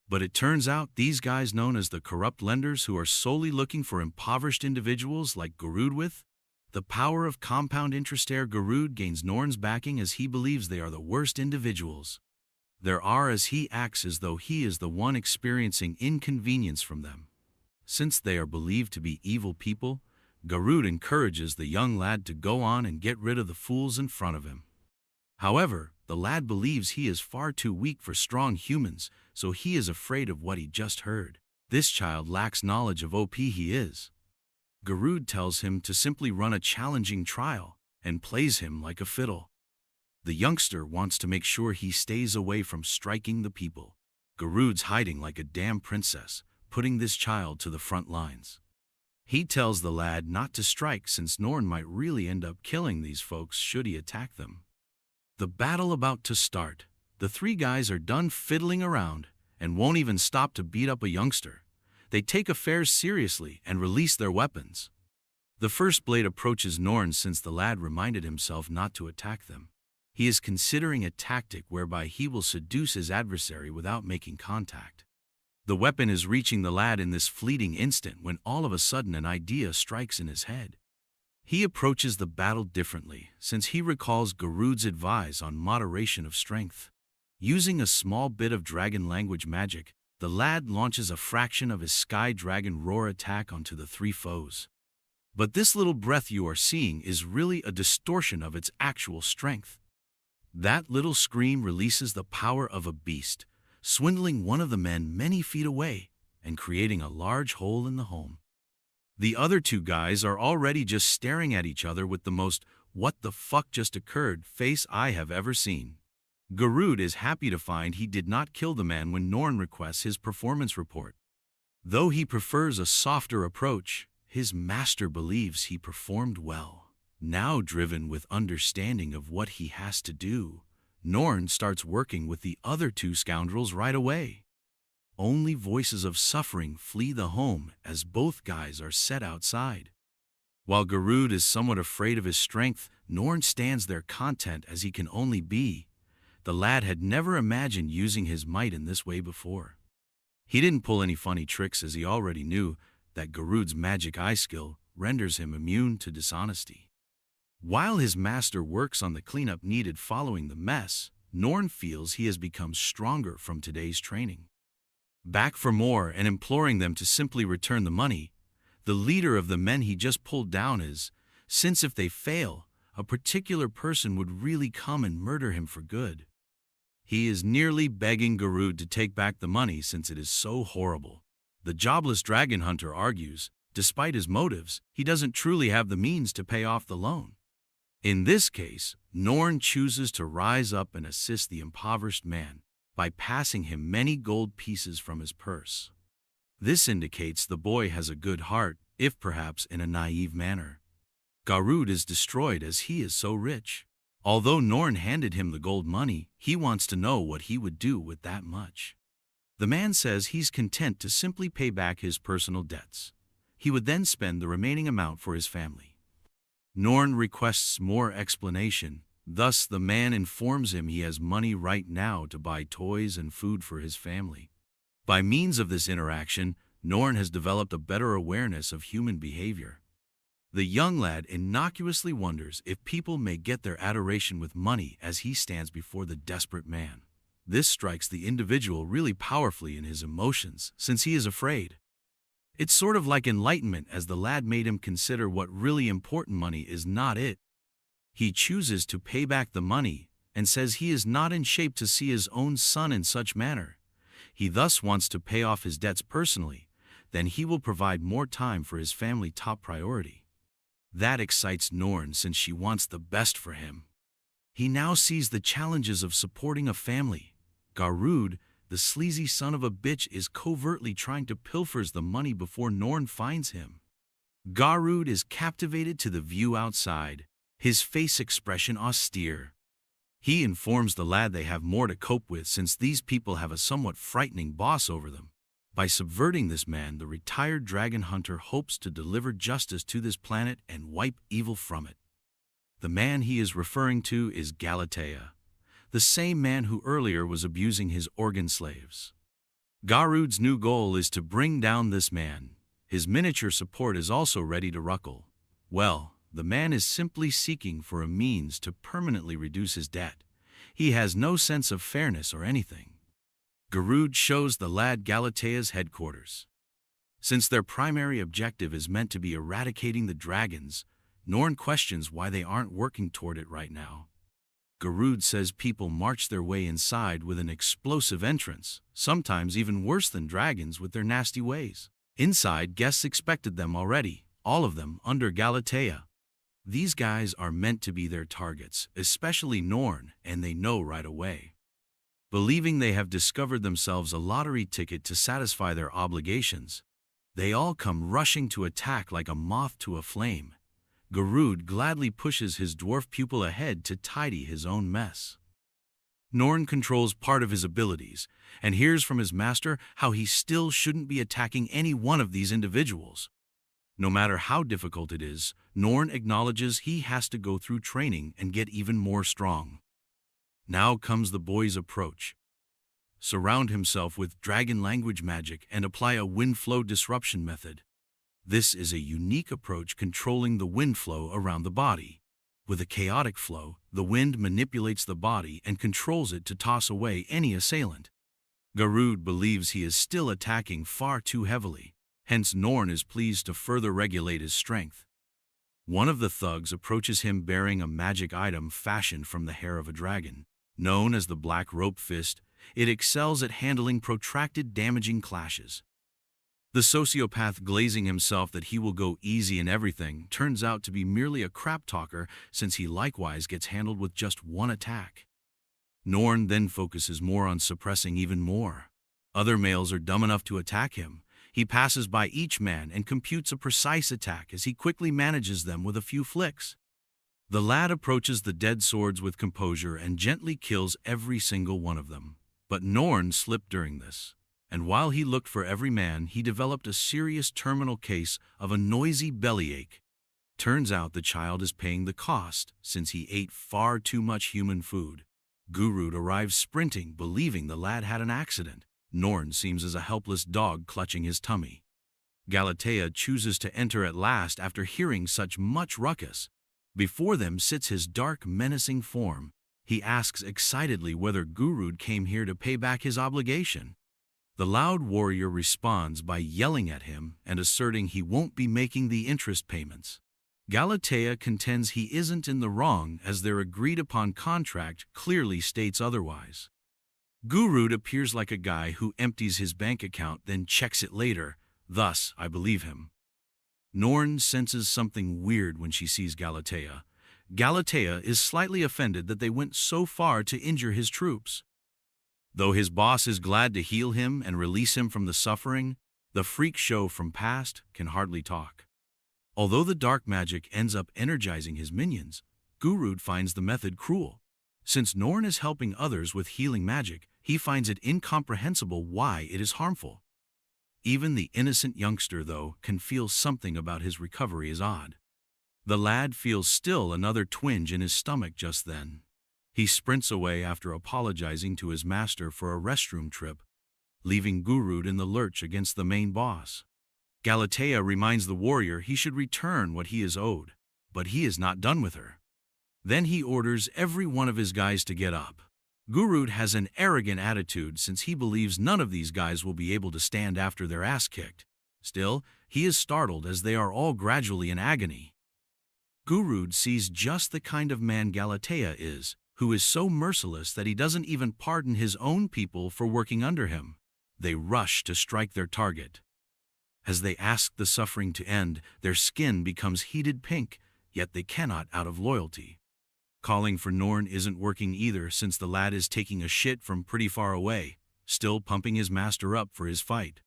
S1: but it turns out these guys known as the corrupt lenders who are solely looking for impoverished individuals like Garud with. The power of compound interest. Garud gains Norn's backing as he believes they are the worst individuals. There are as he acts as though he is the one experiencing inconvenience from them. Since they are believed to be evil people, Garud encourages the young lad to go on and get rid of the fools in front of him. However, the lad believes he is far too weak for strong humans, so he is afraid of what he just heard. This child lacks knowledge of OP he is. Garud tells him to simply run a challenging trial and plays him like a fiddle. The youngster wants to make sure he stays away from striking the people. Garud's hiding like a damn princess, putting this child to the front lines. He tells the lad not to strike since Norn might really end up killing these folks should he attack them. The battle about to start. The three guys are done fiddling around and won't even stop to beat up a youngster. They take affairs seriously and release their weapons. The first blade approaches Norn since the lad reminded himself not to attack them. He is considering a tactic whereby he will seduce his adversary without making contact. The weapon is reaching the lad in this fleeting instant when all of a sudden an idea strikes in his head. He approaches the battle differently since he recalls Garud's advice on moderation of strength. Using a small bit of dragon language magic, the lad launches a fraction of his sky dragon roar attack onto the three foes. But this little breath you are seeing is really a distortion of its actual strength. That little scream releases the power of a beast, swindling one of the men many feet away and creating a large hole in the home. The other two guys are already just staring at each other with the most "what the fuck just occurred" face I have ever seen. Garud is happy to find he did not kill the man when Norn requests his performance report. Though he prefers a softer approach, his master believes he performed well. Now driven with understanding of what he has to do, Norn starts working with the other two scoundrels right away. Only voices of suffering flee the home as both guys are set outside. While Garud is somewhat afraid of his strength, Norn stands there content as he can only be. The lad had never imagined using his might in this way before. He didn't pull any funny tricks as he already knew that Garud's magic eye skill renders him immune to dishonesty. While his master works on the cleanup needed following the mess, Norn feels he has become stronger from today's training. Back for more and imploring them to simply return the money, the leader of the men he just pulled down is, since if they fail, a particular person would really come and murder him for good. He is nearly begging Garud to take back the money since it is so horrible. The jobless dragon hunter argues, despite his motives, he doesn't truly have the means to pay off the loan. In this case, Norn chooses to rise up and assist the impoverished man by passing him many gold pieces from his purse. This indicates the boy has a good heart, if perhaps in a naive manner. Garud is destroyed as he is so rich. Although Norn handed him the gold money, he wants to know what he would do with that much. The man says he's content to simply pay back his personal debts. He would then spend the remaining amount for his family. Norn requests more explanation, thus the man informs him he has money right now to buy toys and food for his family. By means of this interaction, Norn has developed a better awareness of human behavior. The young lad innocuously wonders if people may get their adoration with money as he stands before the desperate man. This strikes the individual really powerfully in his emotions since he is afraid. It's sort of like enlightenment as the lad made him consider what really important money is not it. He chooses to pay back the money and says he is not in shape to see his own son in such manner. He thus wants to pay off his debts personally, then he will provide more time for his family top priority. That excites Norn since she wants the best for him. He now sees the challenges of supporting a family. Garud, the sleazy son of a bitch, is covertly trying to pilfer the money before Norn finds him. Garud is captivated to the view outside, his face expression austere. He informs the lad they have more to cope with since these people have a somewhat frightening boss over them. By subverting this man, the retired dragon hunter hopes to deliver justice to this planet and wipe evil from it. The man he is referring to is Galatea, the same man who earlier was abusing his organ slaves. Garud's new goal is to bring down this man. His miniature support is also ready to ruckle. Well, the man is simply seeking for a means to permanently reduce his debt. He has no sense of fairness or anything. Garud shows the lad Galatea's headquarters. Since their primary objective is meant to be eradicating the dragons, Norn questions why they aren't working toward it right now. Garud says people march their way inside with an explosive entrance, sometimes even worse than dragons with their nasty ways. Inside, guests expected them already, all of them under Galatea. These guys are meant to be their targets, especially Norn, and they know right away. Believing they have discovered themselves a lottery ticket to satisfy their obligations, they all come rushing to attack like a moth to a flame. Garud gladly pushes his dwarf pupil ahead to tidy his own mess. Norn controls part of his abilities, and hears from his master how he still shouldn't be attacking any one of these individuals. No matter how difficult it is, Norn acknowledges he has to go through training and get even more strong. Now comes the boy's approach. Surround himself with dragon language magic and apply a wind flow disruption method. This is a unique approach controlling the wind flow around the body. With a chaotic flow, the wind manipulates the body and controls it to toss away any assailant. Garud believes he is still attacking far too heavily, hence Norn is pleased to further regulate his strength. One of the thugs approaches him bearing a magic item fashioned from the hair of a dragon. Known as the Black Rope Fist, it excels at handling protracted damaging clashes. The sociopath, glazing himself that he will go easy in everything, turns out to be merely a crap talker, since he likewise gets handled with just one attack. Norn then focuses more on suppressing even more. Other males are dumb enough to attack him. He passes by each man and computes a precise attack as he quickly manages them with a few flicks. The lad approaches the dead swords with composure and gently kills every single one of them. But Norn slipped during this, and while he looked for every man, he developed a serious terminal case of a noisy bellyache. Turns out the child is paying the cost since he ate far too much human food. Garud arrives sprinting, believing the lad had an accident. Norn seems as a helpless dog clutching his tummy. Galatea chooses to enter at last after hearing such much ruckus. Before them sits his dark, menacing form. He asks excitedly whether Garud came here to pay back his obligation. The loud warrior responds by yelling at him and asserting he won't be making the interest payments. Galatea contends he isn't in the wrong as their agreed-upon contract clearly states otherwise. Garud appears like a guy who empties his bank account then checks it later, thus I believe him. Norn senses something weird when she sees Galatea. Galatea is slightly offended that they went so far to injure his troops. Though his boss is glad to heal him and release him from the suffering, the freak show from past can hardly talk. Although the dark magic ends up energizing his minions, Garud finds the method cruel. Since Norn is helping others with healing magic, he finds it incomprehensible why it is harmful. Even the innocent youngster, though, can feel something about his recovery is odd. The lad feels still another twinge in his stomach just then. He sprints away after apologizing to his master for a restroom trip, leaving Garud in the lurch against the main boss. Galatea reminds the warrior he should return what he is owed, but he is not done with her. Then he orders every one of his guys to get up. Garud has an arrogant attitude since he believes none of these guys will be able to stand after their ass kicked. Still, he is startled as they are all gradually in agony. Garud sees just the kind of man Galatea is, who is so merciless that he doesn't even pardon his own people for working under him. They rush to strike their target. As they ask the suffering to end, their skin becomes heated pink, yet they cannot out of loyalty. Calling for Norn isn't working either since the lad is taking a shit from pretty far away, still pumping his master up for his fight.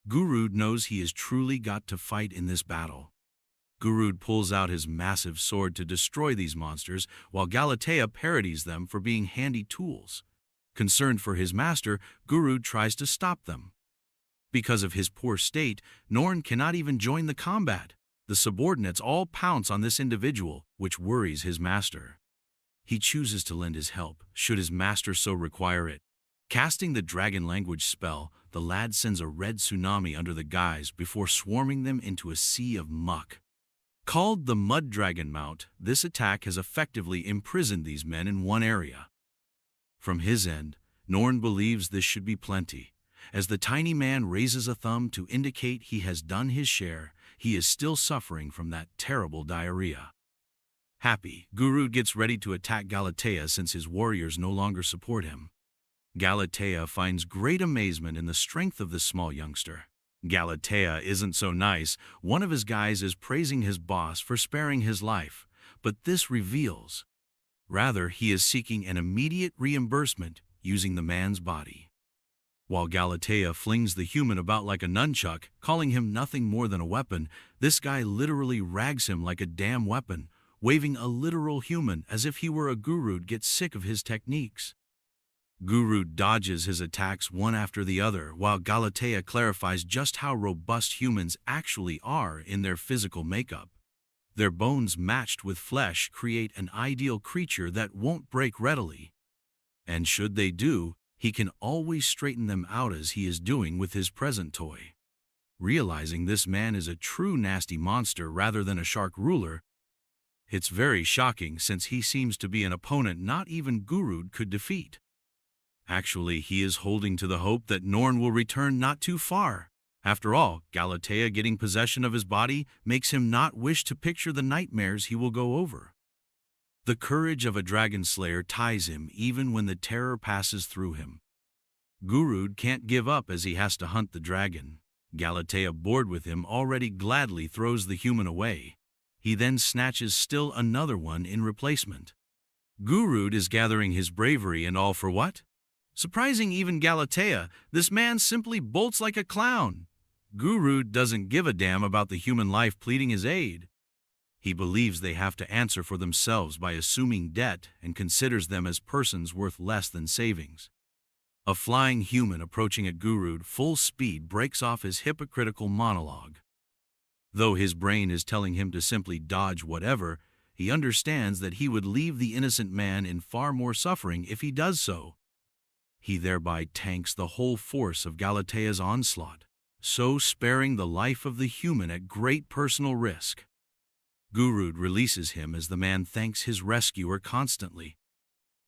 S1: Garud knows he has truly got to fight in this battle. Garud pulls out his massive sword to destroy these monsters, while Galatea parodies them for being handy tools. Concerned for his master, Garud tries to stop them. Because of his poor state, Norn cannot even join the combat. The subordinates all pounce on this individual, which worries his master. He chooses to lend his help, should his master so require it. Casting the dragon language spell, the lad sends a red tsunami under the guys before swarming them into a sea of muck. Called the Mud Dragon Mount, this attack has effectively imprisoned these men in one area. From his end, Norn believes this should be plenty. As the tiny man raises a thumb to indicate he has done his share, he is still suffering from that terrible diarrhea. Happy, Garud gets ready to attack Galatea since his warriors no longer support him. Galatea finds great amazement in the strength of this small youngster. Galatea isn't so nice. One of his guys is praising his boss for sparing his life, but this reveals. Rather, he is seeking an immediate reimbursement using the man's body. While Galatea flings the human about like a nunchuck, calling him nothing more than a weapon, this guy literally rags him like a damn weapon, waving a literal human as if he were a guru. Gets sick of his techniques. Guru dodges his attacks one after the other, while Galatea clarifies just how robust humans actually are in their physical makeup. Their bones matched with flesh create an ideal creature that won't break readily. And should they do, he can always straighten them out as he is doing with his present toy. Realizing this man is a true nasty monster rather than a shark ruler, it's very shocking since he seems to be an opponent not even Guru could defeat. Actually, he is holding to the hope that Norn will return not too far. After all, Galatea getting possession of his body makes him not wish to picture the nightmares he will go over. The courage of a dragon slayer ties him even when the terror passes through him. Guru can't give up as he has to hunt the dragon. Galatea, bored with him, already gladly throws the human away. He then snatches still another one in replacement. Guru is gathering his bravery and all for what? Surprising even Galatea, this man simply bolts like a clown. Guru doesn't give a damn about the human life pleading his aid. He believes they have to answer for themselves by assuming debt and considers them as persons worth less than savings. A flying human approaching at Guru full speed breaks off his hypocritical monologue. Though his brain is telling him to simply dodge whatever, he understands that he would leave the innocent man in far more suffering if he does so. He thereby tanks the whole force of Galatea's onslaught, so sparing the life of the human at great personal risk. Guru releases him as the man thanks his rescuer constantly.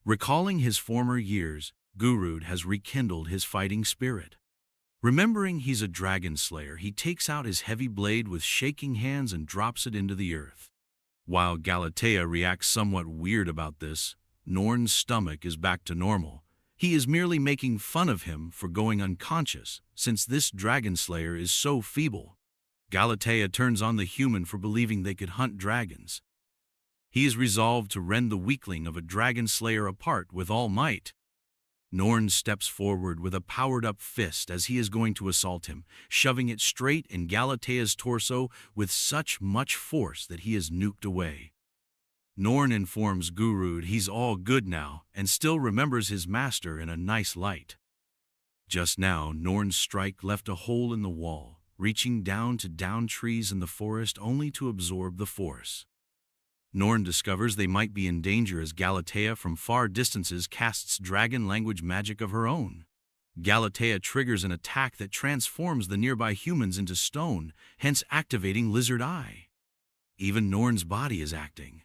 S1: Recalling his former years, Guru has rekindled his fighting spirit. Remembering he's a dragon slayer, he takes out his heavy blade with shaking hands and drops it into the earth. While Galatea reacts somewhat weird about this, Norn's stomach is back to normal. He is merely making fun of him for going unconscious, since this dragon slayer is so feeble. Galatea turns on the human for believing they could hunt dragons. He is resolved to rend the weakling of a dragon slayer apart with all might. Norn steps forward with a powered-up fist as he is going to assault him, shoving it straight in Galatea's torso with such much force that he is nuked away. Norn informs Guru he's all good now and still remembers his master in a nice light. Just now, Norn's strike left a hole in the wall, reaching down to down trees in the forest only to absorb the force. Norn discovers they might be in danger as Galatea from far distances casts dragon language magic of her own. Galatea triggers an attack that transforms the nearby humans into stone, hence activating Lizard Eye. Even Norn's body is acting.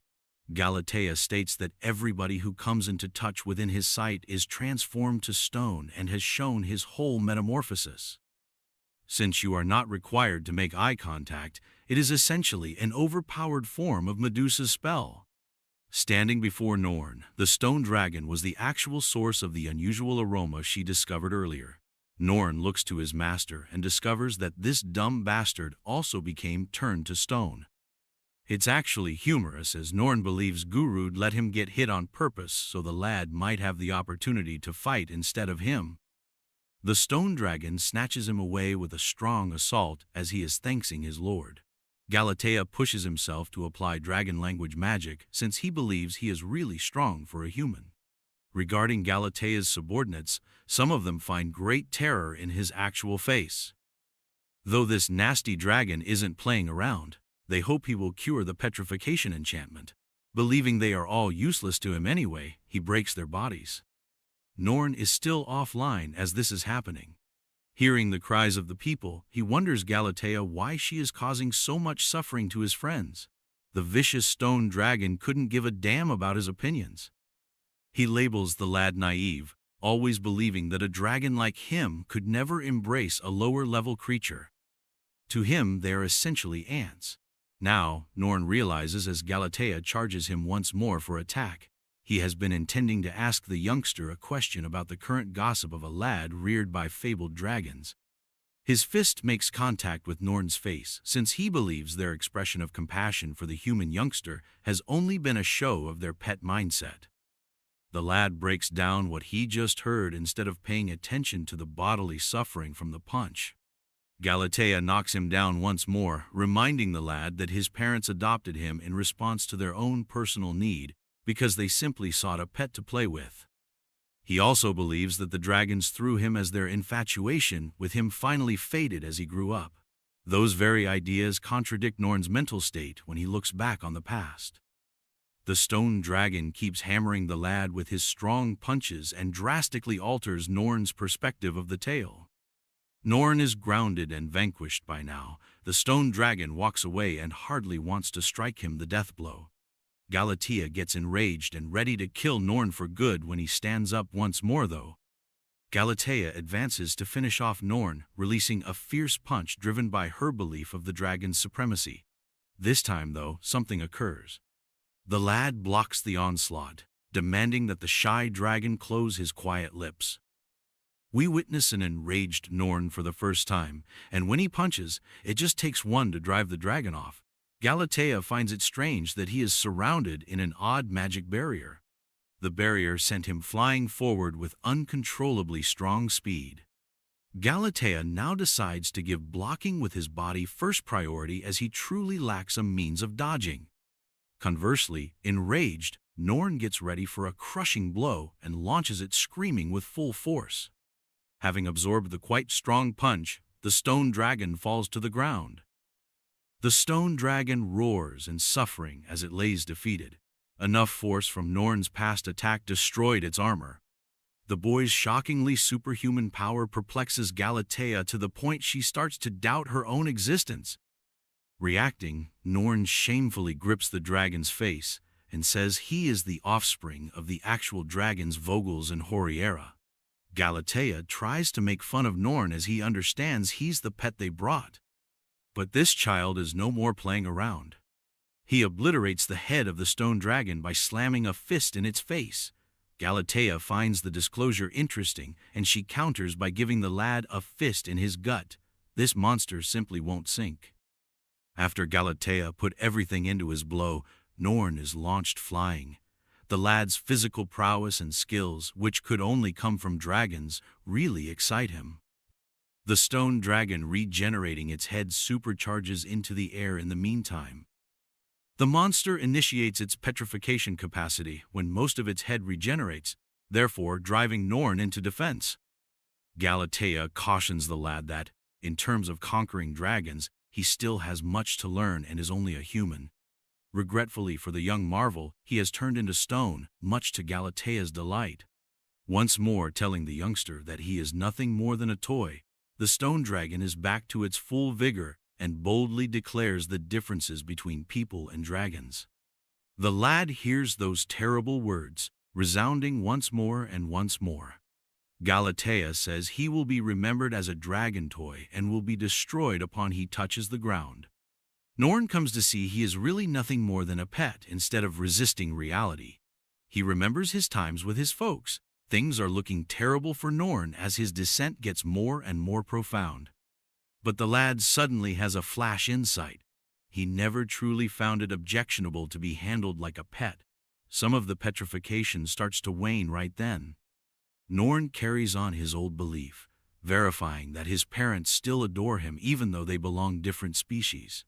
S1: Galatea states that everybody who comes into touch within his sight is transformed to stone and has shown his whole metamorphosis. Since you are not required to make eye contact, it is essentially an overpowered form of Medusa's spell. Standing before Norn, the stone dragon was the actual source of the unusual aroma she discovered earlier. Norn looks to his master and discovers that this dumb bastard also became turned to stone. It's actually humorous as Norn believes Guru let him get hit on purpose so the lad might have the opportunity to fight instead of him. The stone dragon snatches him away with a strong assault as he is thanking his lord. Galatea pushes himself to apply dragon language magic since he believes he is really strong for a human. Regarding Galatea's subordinates, some of them find great terror in his actual face. Though this nasty dragon isn't playing around, they hope he will cure the petrification enchantment. Believing they are all useless to him anyway, he breaks their bodies. Norn is still offline as this is happening. Hearing the cries of the people, he wonders Galatea why she is causing so much suffering to his friends. The vicious stone dragon couldn't give a damn about his opinions. He labels the lad naive, always believing that a dragon like him could never embrace a lower-level creature. To him, they are essentially ants. Now, Norn realizes as Galatea charges him once more for attack. He has been intending to ask the youngster a question about the current gossip of a lad reared by fabled dragons. His fist makes contact with Norn's face, since he believes their expression of compassion for the human youngster has only been a show of their pet mindset. The lad breaks down what he just heard instead of paying attention to the bodily suffering from the punch. Galatea knocks him down once more, reminding the lad that his parents adopted him in response to their own personal need because they simply sought a pet to play with. He also believes that the dragons threw him as their infatuation with him finally faded as he grew up. Those very ideas contradict Norn's mental state when he looks back on the past. The stone dragon keeps hammering the lad with his strong punches and drastically alters Norn's perspective of the tale. Norn is grounded and vanquished by now. The stone dragon walks away and hardly wants to strike him the death blow. Galatea gets enraged and ready to kill Norn for good when he stands up once more though. Galatea advances to finish off Norn, releasing a fierce punch driven by her belief of the dragon's supremacy. This time though, something occurs. The lad blocks the onslaught, demanding that the shy dragon close his quiet lips. We witness an enraged Norn for the first time, and when he punches, it just takes one to drive the dragon off. Galatea finds it strange that he is surrounded in an odd magic barrier. The barrier sent him flying forward with uncontrollably strong speed. Galatea now decides to give blocking with his body first priority as he truly lacks a means of dodging. Conversely, enraged, Norn gets ready for a crushing blow and launches it screaming with full force. Having absorbed the quite strong punch, the stone dragon falls to the ground. The stone dragon roars in suffering as it lays defeated. Enough force from Norn's past attack destroyed its armor. The boy's shockingly superhuman power perplexes Galatea to the point she starts to doubt her own existence. Reacting, Norn shamefully grips the dragon's face and says he is the offspring of the actual dragons Vogels and Horiera. Galatea tries to make fun of Norn as he understands he's the pet they brought. But this child is no more playing around. He obliterates the head of the stone dragon by slamming a fist in its face. Galatea finds the disclosure interesting and she counters by giving the lad a fist in his gut. This monster simply won't sink. After Galatea put everything into his blow, Norn is launched flying. The lad's physical prowess and skills, which could only come from dragons, really excite him. The stone dragon regenerating its head supercharges into the air in the meantime. The monster initiates its petrification capacity when most of its head regenerates, therefore driving Norn into defense. Galatea cautions the lad that, in terms of conquering dragons, he still has much to learn and is only a human. Regretfully for the young marvel, he has turned into stone, much to Galatea's delight. Once more telling the youngster that he is nothing more than a toy, the stone dragon is back to its full vigor and boldly declares the differences between people and dragons. The lad hears those terrible words, resounding once more and once more. Galatea says he will be remembered as a dragon toy and will be destroyed upon he touches the ground. Norn comes to see he is really nothing more than a pet instead of resisting reality. He remembers his times with his folks. Things are looking terrible for Norn as his descent gets more and more profound. But the lad suddenly has a flash insight. He never truly found it objectionable to be handled like a pet. Some of the petrification starts to wane right then. Norn carries on his old belief, verifying that his parents still adore him even though they belong different species.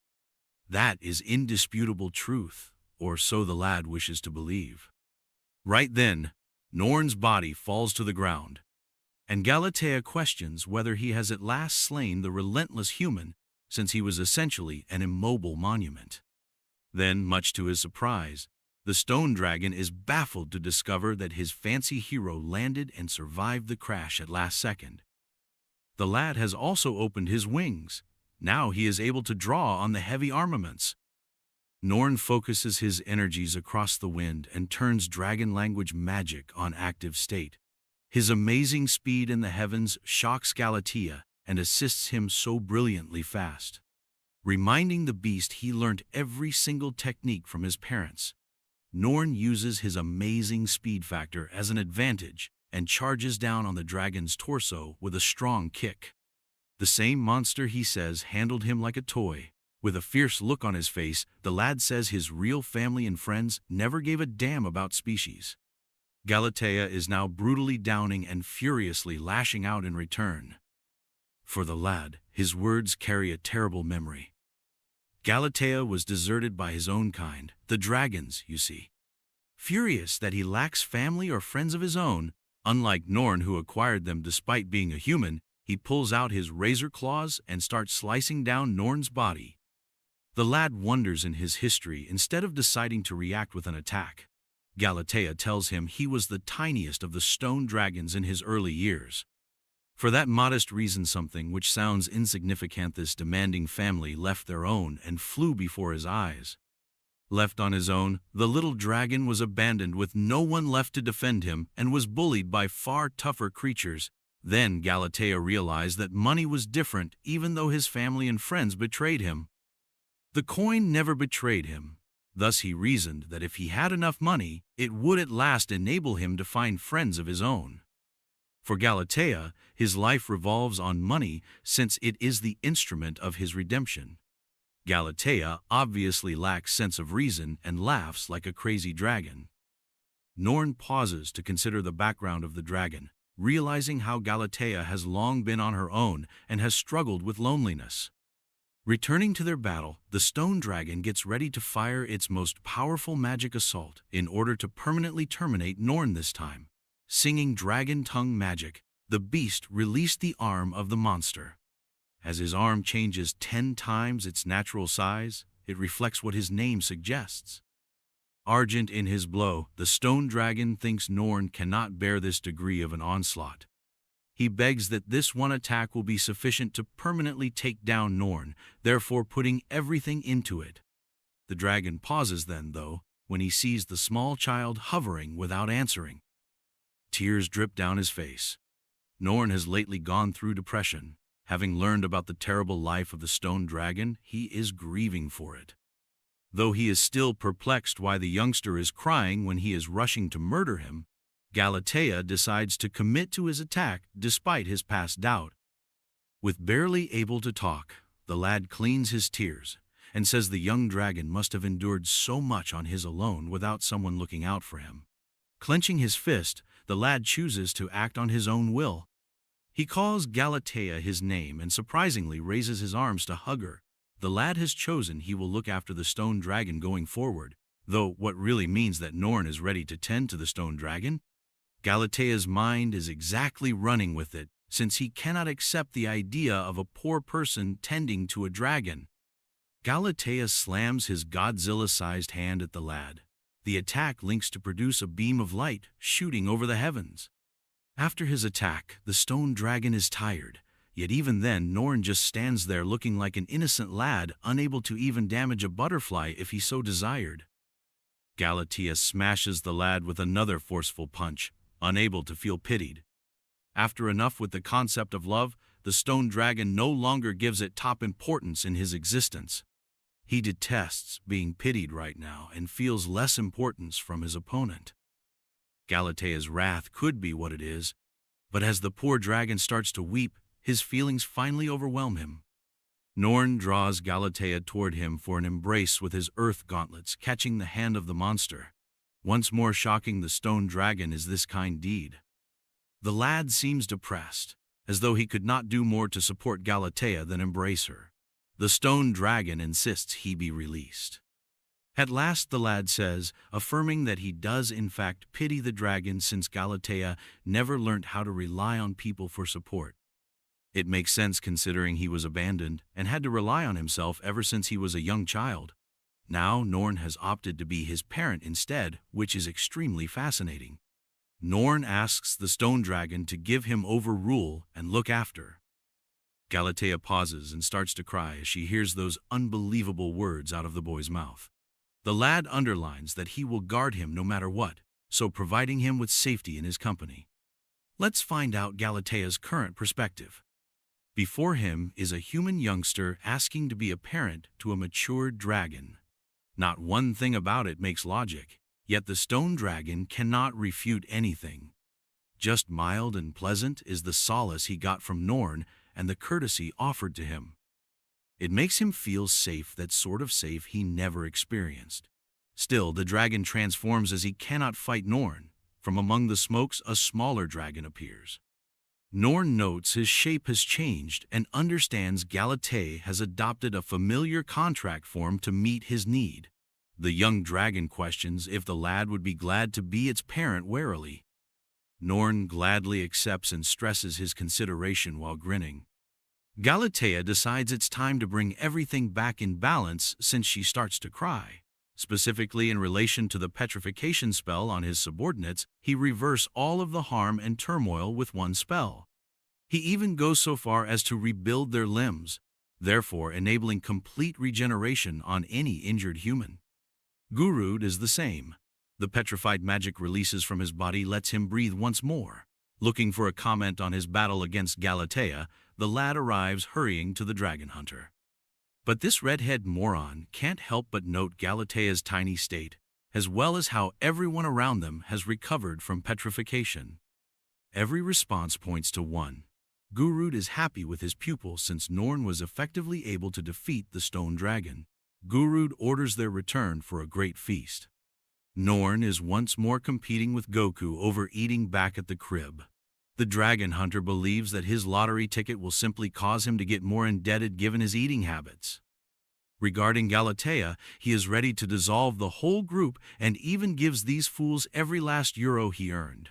S1: That is indisputable truth, or so the lad wishes to believe. Right then, Norn's body falls to the ground, and Galatea questions whether he has at last slain the relentless human, since he was essentially an immobile monument. Then, much to his surprise, the stone dragon is baffled to discover that his fancy hero landed and survived the crash at last second. The lad has also opened his wings. Now he is able to draw on the heavy armaments. Norn focuses his energies across the wind and turns dragon language magic on active state. His amazing speed in the heavens shocks Galatea and assists him so brilliantly fast, reminding the beast he learned every single technique from his parents. Norn uses his amazing speed factor as an advantage and charges down on the dragon's torso with a strong kick. The same monster, he says, handled him like a toy. With a fierce look on his face, the lad says his real family and friends never gave a damn about species. Galatea is now brutally downing and furiously lashing out in return. For the lad, his words carry a terrible memory. Galatea was deserted by his own kind, the dragons, you see. Furious that he lacks family or friends of his own, unlike Norn who acquired them despite being a human, he pulls out his razor claws and starts slicing down Norn's body. The lad wonders in his history instead of deciding to react with an attack. Galatea tells him he was the tiniest of the stone dragons in his early years. For that modest reason, something which sounds insignificant, this demanding family left their own and flew before his eyes. Left on his own, the little dragon was abandoned with no one left to defend him and was bullied by far tougher creatures. Then Galatea realized that money was different even though his family and friends betrayed him. The coin never betrayed him. Thus he reasoned that if he had enough money, it would at last enable him to find friends of his own. For Galatea, his life revolves on money since it is the instrument of his redemption. Galatea obviously lacks sense of reason and laughs like a crazy dragon. Norn pauses to consider the background of the dragon, realizing how Galatea has long been on her own and has struggled with loneliness. Returning to their battle, the stone dragon gets ready to fire its most powerful magic assault in order to permanently terminate Norn this time. Singing dragon tongue magic, the beast released the arm of the monster. As his arm changes 10 times its natural size, it reflects what his name suggests. Argent in his blow, the stone dragon thinks Norn cannot bear this degree of an onslaught. He begs that this one attack will be sufficient to permanently take down Norn, therefore putting everything into it. The dragon pauses then, though, when he sees the small child hovering without answering. Tears drip down his face. Norn has lately gone through depression. Having learned about the terrible life of the stone dragon, he is grieving for it. Though he is still perplexed why the youngster is crying when he is rushing to murder him, Galatea decides to commit to his attack despite his past doubt. With barely able to talk, the lad cleans his tears and says the young dragon must have endured so much on his alone without someone looking out for him. Clenching his fist, the lad chooses to act on his own will. He calls Galatea his name and surprisingly raises his arms to hug her. The lad has chosen he will look after the stone dragon going forward, though what really means that Norn is ready to tend to the stone dragon? Galatea's mind is exactly running with it, since he cannot accept the idea of a poor person tending to a dragon. Galatea slams his Godzilla-sized hand at the lad. The attack links to produce a beam of light shooting over the heavens. After his attack, the stone dragon is tired, yet even then Norn just stands there looking like an innocent lad, unable to even damage a butterfly if he so desired. Galatea smashes the lad with another forceful punch, unable to feel pitied. After enough with the concept of love, the stone dragon no longer gives it top importance in his existence. He detests being pitied right now and feels less importance from his opponent. Galatea's wrath could be what it is, but as the poor dragon starts to weep, his feelings finally overwhelm him. Norn draws Galatea toward him for an embrace with his earth gauntlets, catching the hand of the monster. Once more shocking the stone dragon is this kind deed. The lad seems depressed, as though he could not do more to support Galatea than embrace her. The stone dragon insists he be released. At last the lad says, affirming that he does in fact pity the dragon since Galatea never learnt how to rely on people for support. It makes sense considering he was abandoned and had to rely on himself ever since he was a young child. Now Norn has opted to be his parent instead, which is extremely fascinating. Norn asks the stone dragon to give him over rule and look after. Galatea pauses and starts to cry as she hears those unbelievable words out of the boy's mouth. The lad underlines that he will guard him no matter what, so providing him with safety in his company. Let's find out Galatea's current perspective. Before him is a human youngster asking to be a parent to a mature dragon. Not one thing about it makes logic, yet the stone dragon cannot refute anything. Just mild and pleasant is the solace he got from Norn and the courtesy offered to him. It makes him feel safe, that sort of safe he never experienced. Still, the dragon transforms as he cannot fight Norn. From among the smokes, a smaller dragon appears. Norn notes his shape has changed and understands Galatea has adopted a familiar contract form to meet his need. The young dragon questions if the lad would be glad to be its parent warily. Norn gladly accepts and stresses his consideration while grinning. Galatea decides it's time to bring everything back in balance since she starts to cry. Specifically in relation to the petrification spell on his subordinates, he reverses all of the harm and turmoil with one spell. He even goes so far as to rebuild their limbs, therefore enabling complete regeneration on any injured human. Gurud is the same. The petrified magic releases from his body lets him breathe once more. Looking for a comment on his battle against Galatea, the lad arrives hurrying to the dragon hunter. But this redhead moron can't help but note Galatea's tiny state, as well as how everyone around them has recovered from petrification. Every response points to one. Gurud is happy with his pupil since Norn was effectively able to defeat the stone dragon. Gurud orders their return for a great feast. Norn is once more competing with Goku over eating back at the crib. The dragon hunter believes that his lottery ticket will simply cause him to get more indebted given his eating habits. Regarding Galatea, he is ready to dissolve the whole group and even gives these fools every last euro he earned.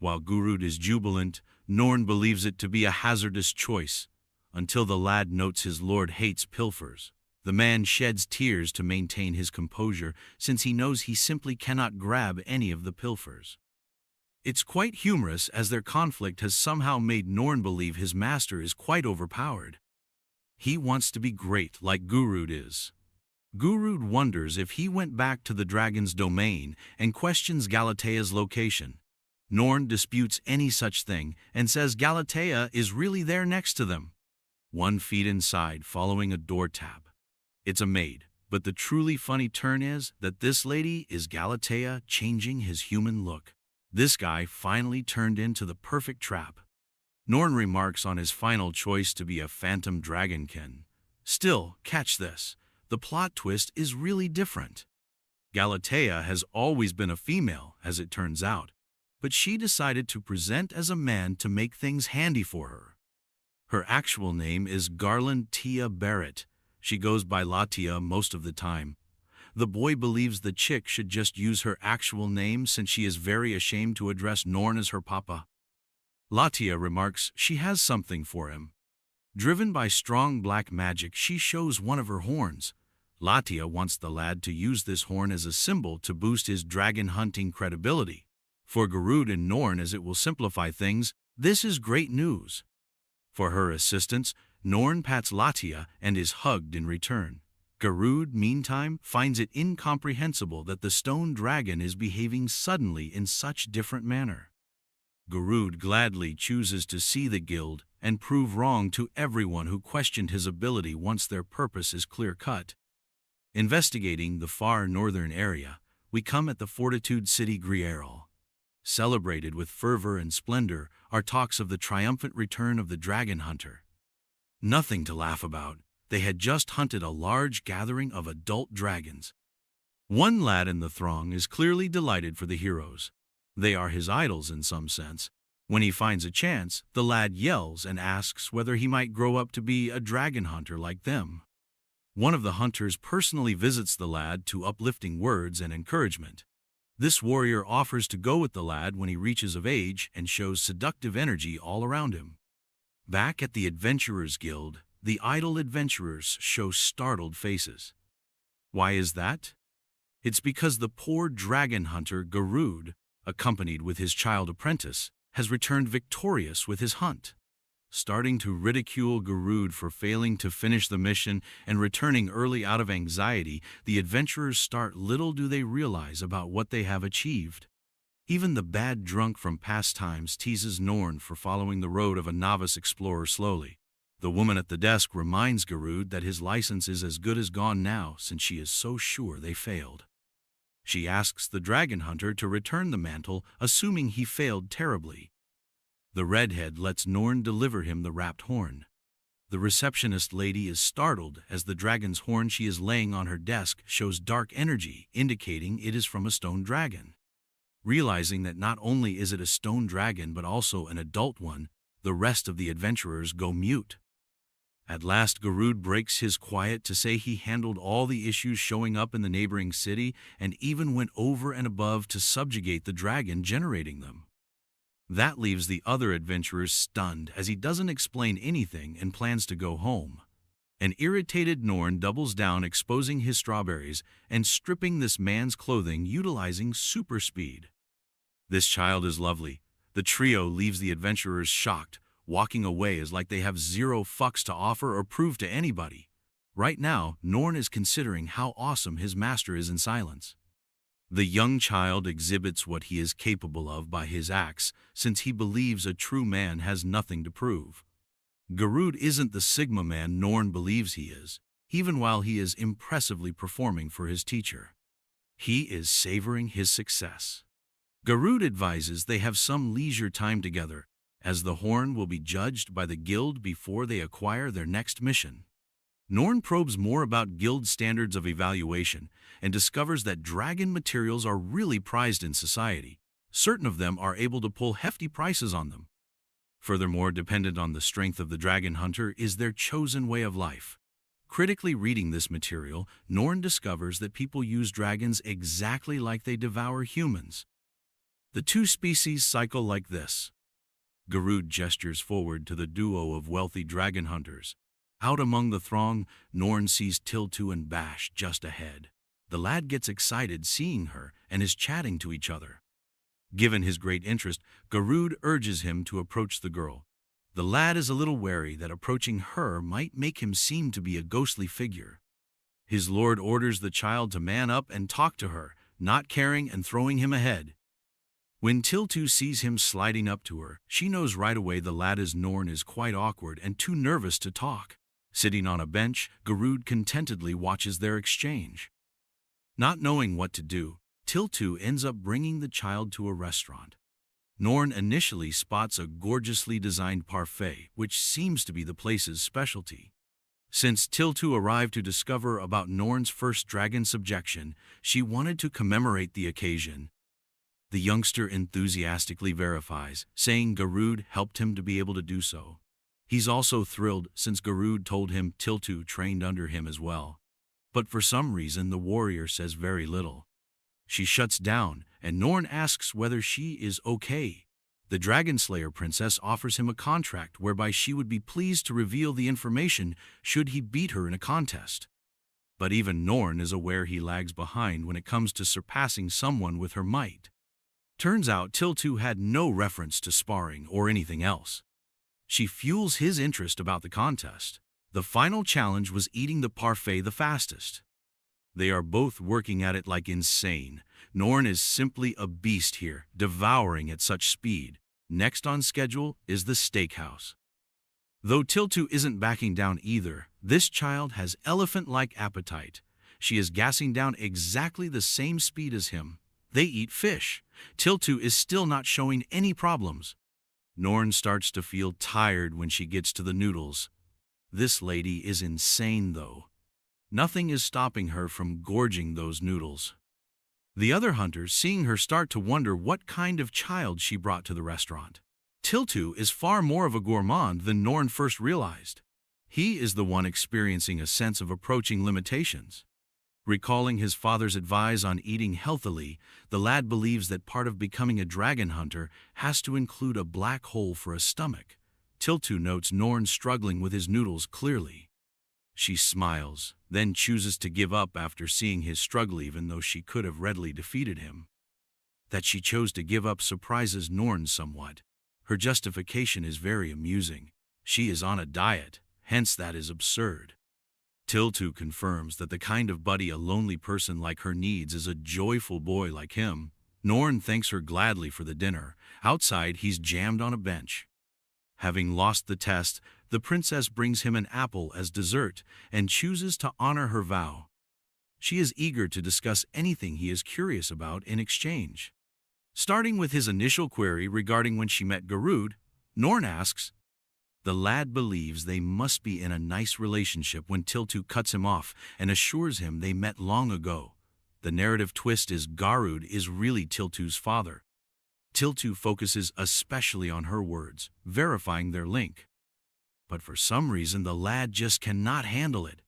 S1: While Gurud is jubilant, Norn believes it to be a hazardous choice, until the lad notes his lord hates pilfers. The man sheds tears to maintain his composure since he knows he simply cannot grab any of the pilfers. It's quite humorous as their conflict has somehow made Norn believe his master is quite overpowered. He wants to be great like Gurud is. Gurud wonders if he went back to the dragon's domain and questions Galatea's location. Norn disputes any such thing and says Galatea is really there next to them. 1 feet inside following a door tap. It's a maid, but the truly funny turn is that this lady is Galatea changing his human look. This guy finally turned into the perfect trap. Norn remarks on his final choice to be a phantom dragonkin. Still, catch this, the plot twist is really different. Galatea has always been a female, as it turns out, but she decided to present as a man to make things handy for her. Her actual name is Garland Tia Barrett. She goes by Latia most of the time. The boy believes the chick should just use her actual name since she is very ashamed to address Norn as her papa. Latia remarks she has something for him. Driven by strong black magic, she shows one of her horns. Latia wants the lad to use this horn as a symbol to boost his dragon hunting credibility. For Gurud and Norn, as it will simplify things, this is great news. For her assistance, Norn pats Latia and is hugged in return. Gurud, meantime, finds it incomprehensible that the stone dragon is behaving suddenly in such different manner. Gurud gladly chooses to see the guild and prove wrong to everyone who questioned his ability once their purpose is clear-cut. Investigating the far northern area, we come at the Fortitude City Grierl. Celebrated with fervor and splendor are talks of the triumphant return of the dragon hunter. Nothing to laugh about. They had just hunted a large gathering of adult dragons. One lad in the throng is clearly delighted for the heroes. They are his idols in some sense. When he finds a chance, the lad yells and asks whether he might grow up to be a dragon hunter like them. One of the hunters personally visits the lad to uplifting words and encouragement. This warrior offers to go with the lad when he reaches of age and shows seductive energy all around him. Back at the Adventurers Guild, the idle adventurers show startled faces. Why is that? It's because the poor dragon hunter Gurud, accompanied with his child apprentice, has returned victorious with his hunt. Starting to ridicule Gurud for failing to finish the mission and returning early out of anxiety, the adventurers start. Little do they realize about what they have achieved. Even the bad drunk from past times teases Norn for following the road of a novice explorer slowly. The woman at the desk reminds Gurud that his license is as good as gone now since she is so sure they failed. She asks the dragon hunter to return the mantle, assuming he failed terribly. The redhead lets Norn deliver him the wrapped horn. The receptionist lady is startled as the dragon's horn she is laying on her desk shows dark energy, indicating it is from a stone dragon. Realizing that not only is it a stone dragon but also an adult one, the rest of the adventurers go mute. At last, Garud breaks his quiet to say he handled all the issues showing up in the neighboring city and even went over and above to subjugate the dragon generating them. That leaves the other adventurers stunned as he doesn't explain anything and plans to go home. An irritated Norn doubles down, exposing his strawberries and stripping this man's clothing utilizing super speed. This child is lovely. The trio leaves the adventurers shocked, walking away as like they have zero fucks to offer or prove to anybody. Right now, Norn is considering how awesome his master is in silence. The young child exhibits what he is capable of by his acts, since he believes a true man has nothing to prove. Garud isn't the Sigma man Norn believes he is, even while he is impressively performing for his teacher. He is savoring his success. Garud advises they have some leisure time together, as the horn will be judged by the guild before they acquire their next mission. Norn probes more about guild standards of evaluation and discovers that dragon materials are really prized in society. Certain of them are able to pull hefty prices on them. Furthermore, dependent on the strength of the dragon hunter is their chosen way of life. Critically reading this material, Norn discovers that people use dragons exactly like they devour humans. The two species cycle like this. Garud gestures forward to the duo of wealthy dragon hunters. Out among the throng, Norn sees Tiltu and Bash just ahead. The lad gets excited seeing her and is chatting to each other. Given his great interest, Garud urges him to approach the girl. The lad is a little wary that approaching her might make him seem to be a ghostly figure. His lord orders the child to man up and talk to her, not caring and throwing him ahead. When Tiltu sees him sliding up to her, she knows right away the lad as Norn is quite awkward and too nervous to talk. Sitting on a bench, Garud contentedly watches their exchange. Not knowing what to do, Tiltu ends up bringing the child to a restaurant. Norn initially spots a gorgeously designed parfait, which seems to be the place's specialty. Since Tiltu arrived to discover about Norn's first dragon subjection, she wanted to commemorate the occasion. The youngster enthusiastically verifies, saying Garud helped him to be able to do so. He's also thrilled since Garud told him Tiltu trained under him as well. But for some reason the warrior says very little. She shuts down, and Norn asks whether she is okay. The Dragon Slayer princess offers him a contract whereby she would be pleased to reveal the information should he beat her in a contest. But even Norn is aware he lags behind when it comes to surpassing someone with her might. Turns out Tiltu had no reference to sparring or anything else. She fuels his interest about the contest. The final challenge was eating the parfait the fastest. They are both working at it like insane. Norn is simply a beast here, devouring at such speed. Next on schedule is the steakhouse. Though Tiltu isn't backing down either, this child has elephant-like appetite. She is gassing down exactly the same speed as him. They eat fish. Tiltu is still not showing any problems. Norn starts to feel tired when she gets to the noodles. This lady is insane, though. Nothing is stopping her from gorging those noodles. The other hunters, seeing her, start to wonder what kind of child she brought to the restaurant. Tiltu is far more of a gourmand than Norn first realized. He is the one experiencing a sense of approaching limitations. Recalling his father's advice on eating healthily, the lad believes that part of becoming a dragon hunter has to include a black hole for a stomach. Tiltu notes Norn struggling with his noodles clearly. She smiles, then chooses to give up after seeing his struggle even though she could have readily defeated him. That she chose to give up surprises Norn somewhat. Her justification is very amusing. She is on a diet, hence that is absurd. Tiltu confirms that the kind of buddy a lonely person like her needs is a joyful boy like him. Norn thanks her gladly for the dinner. Outside, he's jammed on a bench. Having lost the test, the princess brings him an apple as dessert and chooses to honor her vow. She is eager to discuss anything he is curious about in exchange. Starting with his initial query regarding when she met Garud, Norn asks. The lad believes they must be in a nice relationship when Tiltu cuts him off and assures him they met long ago. The narrative twist is Garud is really Tiltu's father. Tiltu focuses especially on her words, verifying their link. But for some reason the lad just cannot handle it.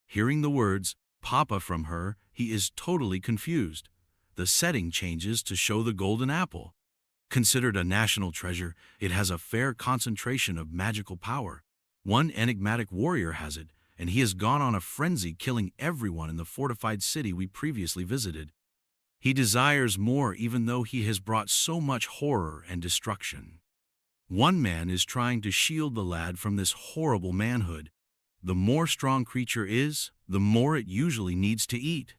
S1: Hearing the words, Papa, from her, he is totally confused. The setting changes to show the golden apple. Considered a national treasure, it has a fair concentration of magical power. One enigmatic warrior has it, and he has gone on a frenzy killing everyone in the fortified city we previously visited. He desires more even though he has brought so much horror and destruction. One man is trying to shield the lad from this horrible manhood. The more strong creature is, the more it usually needs to eat.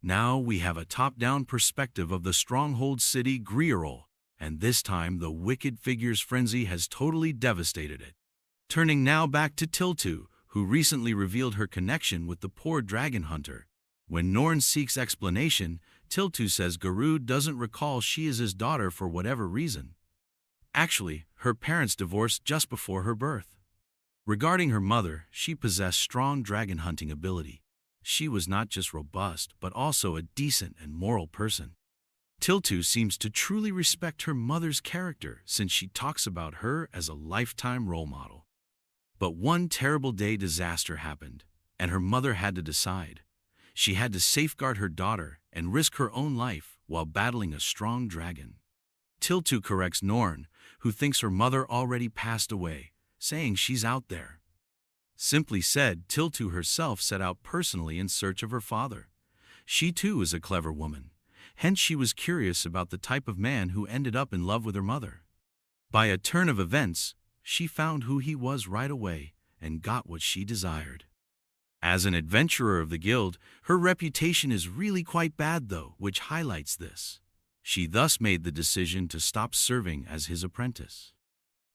S1: Now we have a top-down perspective of the stronghold city Griorol, and this time the wicked figure's frenzy has totally devastated it. Turning now back to Tiltu, who recently revealed her connection with the poor dragon hunter. When Norn seeks explanation, Tiltu says Garud doesn't recall she is his daughter for whatever reason. Actually, her parents divorced just before her birth. Regarding her mother, she possessed strong dragon hunting ability. She was not just robust, but also a decent and moral person. Tiltu seems to truly respect her mother's character since she talks about her as a lifetime role model. But one terrible day disaster happened, and her mother had to decide. She had to safeguard her daughter and risk her own life while battling a strong dragon. Tiltu corrects Norn, who thinks her mother already passed away, saying she's out there. Simply said, Tiltu herself set out personally in search of her father. She too is a clever woman. Hence she was curious about the type of man who ended up in love with her mother. By a turn of events, she found who he was right away and got what she desired. As an adventurer of the guild, her reputation is really quite bad though, which highlights this. She thus made the decision to stop serving as his apprentice.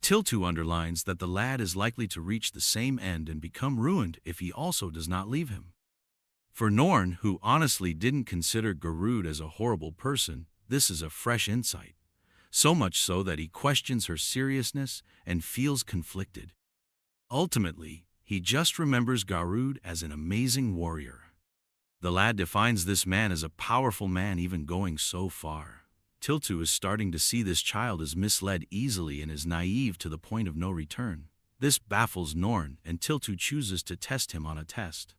S1: Tiltu underlines that the lad is likely to reach the same end and become ruined if he also does not leave him. For Norn, who honestly didn't consider Garud as a horrible person, this is a fresh insight. So much so that he questions her seriousness and feels conflicted. Ultimately, he just remembers Garud as an amazing warrior. The lad defines this man as a powerful man, even going so far. Tiltu is starting to see this child as misled easily and is naive to the point of no return. This baffles Norn, and Tiltu chooses to test him on a test.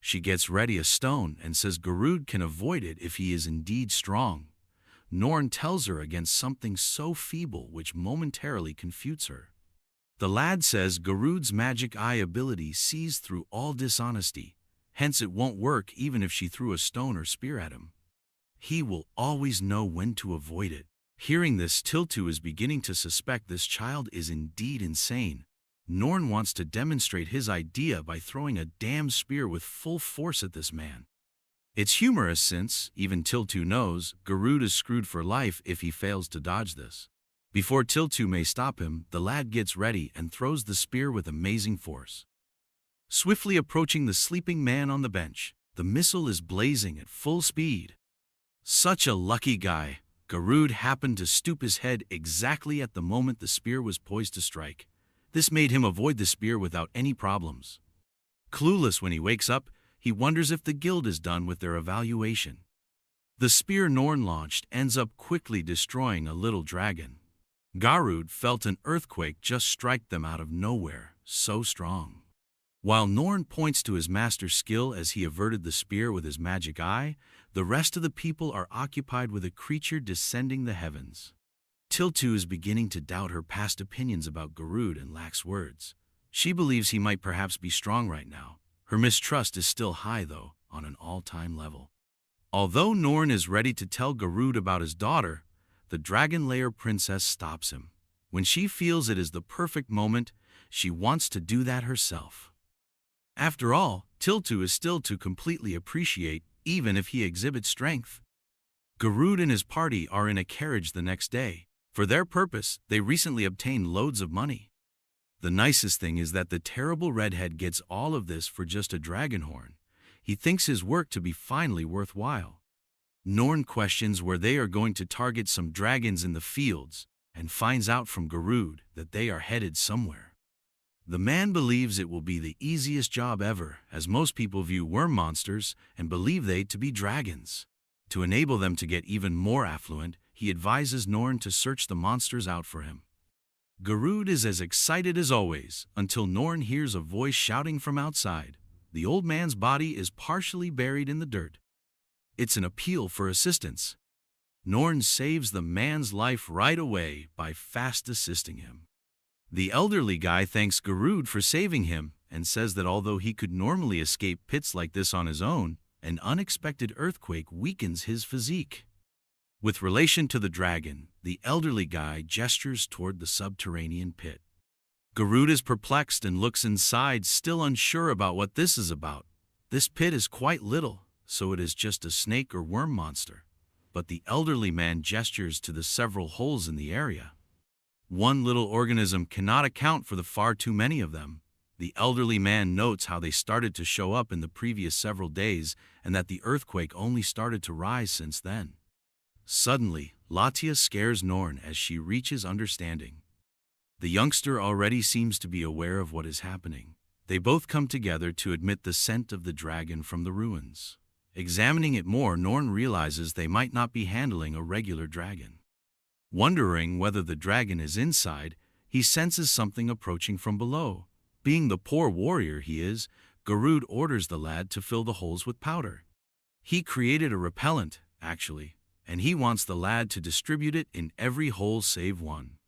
S1: She gets ready a stone and says Garud can avoid it if he is indeed strong. Norn tells her against something so feeble which momentarily confutes her. The lad says Garud's magic eye ability sees through all dishonesty, hence it won't work even if she threw a stone or spear at him. He will always know when to avoid it. Hearing this, Tiltu is beginning to suspect this child is indeed insane. Norn wants to demonstrate his idea by throwing a damn spear with full force at this man. It's humorous since, even Tiltu knows, Garud is screwed for life if he fails to dodge this. Before Tiltu may stop him, the lad gets ready and throws the spear with amazing force. Swiftly approaching the sleeping man on the bench, the missile is blazing at full speed. Such a lucky guy, Garud happened to stoop his head exactly at the moment the spear was poised to strike. This made him avoid the spear without any problems. Clueless when he wakes up, he wonders if the guild is done with their evaluation. The spear Norn launched ends up quickly destroying a little dragon. Garud felt an earthquake just strike them out of nowhere, so strong. While Norn points to his master's skill as he averted the spear with his magic eye, the rest of the people are occupied with a creature descending the heavens. Tiltu is beginning to doubt her past opinions about Garud and lacks words. She believes he might perhaps be strong right now. Her mistrust is still high though, on an all-time level. Although Norn is ready to tell Garud about his daughter, the Dragon Lair princess stops him. When she feels it is the perfect moment, she wants to do that herself. After all, Tiltu is still to completely appreciate, even if he exhibits strength. Garud and his party are in a carriage the next day. For their purpose, they recently obtained loads of money. The nicest thing is that the terrible redhead gets all of this for just a dragon horn. He thinks his work to be finally worthwhile. Norn questions where they are going to target some dragons in the fields, and finds out from Garud that they are headed somewhere. The man believes it will be the easiest job ever, as most people view worm monsters and believe they to be dragons. To enable them to get even more affluent, he advises Norn to search the monsters out for him. Garud is as excited as always, until Norn hears a voice shouting from outside. The old man's body is partially buried in the dirt. It's an appeal for assistance. Norn saves the man's life right away by fast assisting him. The elderly guy thanks Garud for saving him and says that although he could normally escape pits like this on his own, an unexpected earthquake weakens his physique. With relation to the dragon, the elderly guy gestures toward the subterranean pit. Garud is perplexed and looks inside, still unsure about what this is about. This pit is quite little, so it is just a snake or worm monster. But the elderly man gestures to the several holes in the area. One little organism cannot account for the far too many of them. The elderly man notes how they started to show up in the previous several days and that the earthquake only started to rise since then. Suddenly, Latia scares Norn as she reaches understanding. The youngster already seems to be aware of what is happening. They both come together to admit the scent of the dragon from the ruins. Examining it more, Norn realizes they might not be handling a regular dragon. Wondering whether the dragon is inside, he senses something approaching from below. Being the poor warrior he is, Garud orders the lad to fill the holes with powder. He created a repellent, actually, and he wants the lad to distribute it in every hole save one.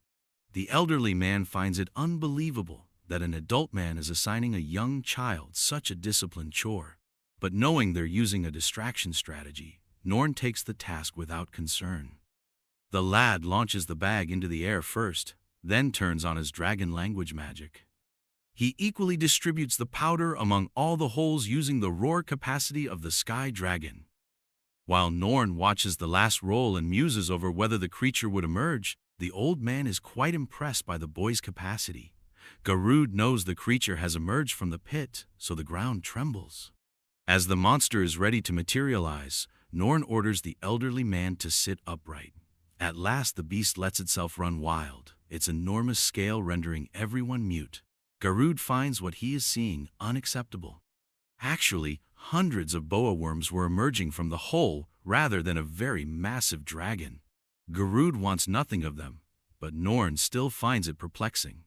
S1: The elderly man finds it unbelievable that an adult man is assigning a young child such a disciplined chore. But knowing they're using a distraction strategy, Norn takes the task without concern. The lad launches the bag into the air first, then turns on his dragon language magic. He equally distributes the powder among all the holes using the roar capacity of the sky dragon. While Norn watches the last roll and muses over whether the creature would emerge, the old man is quite impressed by the boy's capacity. Garud knows the creature has emerged from the pit, so the ground trembles. As the monster is ready to materialize, Norn orders the elderly man to sit upright. At last the beast lets itself run wild, its enormous scale rendering everyone mute. Garud finds what he is seeing unacceptable. Actually, hundreds of boa worms were emerging from the hole rather than a very massive dragon. Garud wants nothing of them, but Norn still finds it perplexing.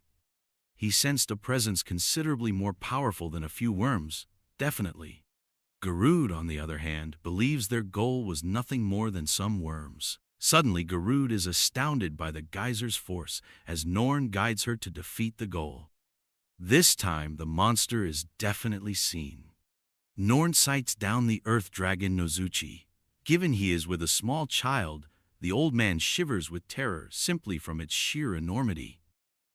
S1: He sensed a presence considerably more powerful than a few worms, definitely. Garud, on the other hand, believes their goal was nothing more than some worms. Suddenly, Garud is astounded by the geyser's force as Norn guides her to defeat the goal. This time, the monster is definitely seen. Norn sights down the earth dragon Nozuchi. Given he is with a small child, the old man shivers with terror simply from its sheer enormity.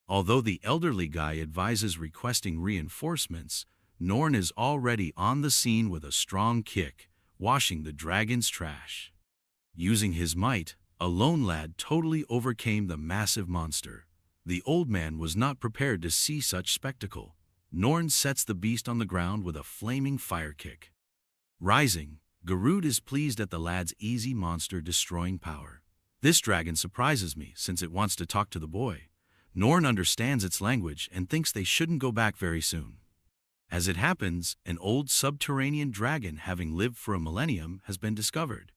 S1: Although the elderly guy advises requesting reinforcements, Norn is already on the scene with a strong kick, washing the dragon's trash. Using his might, a lone lad totally overcame the massive monster. The old man was not prepared to see such spectacle. Norn sets the beast on the ground with a flaming fire kick. Rising, Garud is pleased at the lad's easy monster-destroying power. This dragon surprises me since it wants to talk to the boy. Norn understands its language and thinks they shouldn't go back very soon. As it happens, an old subterranean dragon having lived for a millennium has been discovered.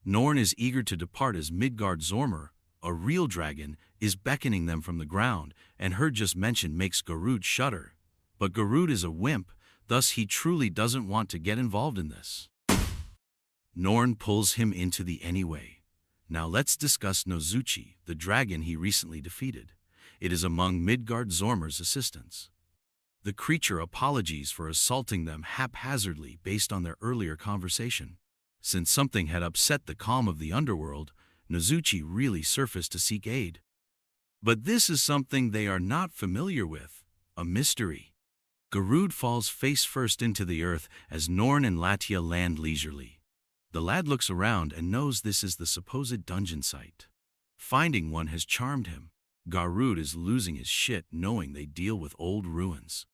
S1: Norn is eager to depart as Midgard Zormer, a real dragon, is beckoning them from the ground, and her just mention makes Garud shudder. But Garud is a wimp, thus he truly doesn't want to get involved in this. Norn pulls him into the anyway. Now let's discuss Nozuchi, the dragon he recently defeated. It is among Midgard Zormer's assistants. The creature apologies for assaulting them haphazardly based on their earlier conversation. Since something had upset the calm of the underworld, Nozuchi really surfaced to seek aid. But this is something they are not familiar with, a mystery. Garud falls face first into the earth as Norn and Latia land leisurely. The lad looks around and knows this is the supposed dungeon site. Finding one has charmed him. Garud is losing his shit knowing they deal with old ruins.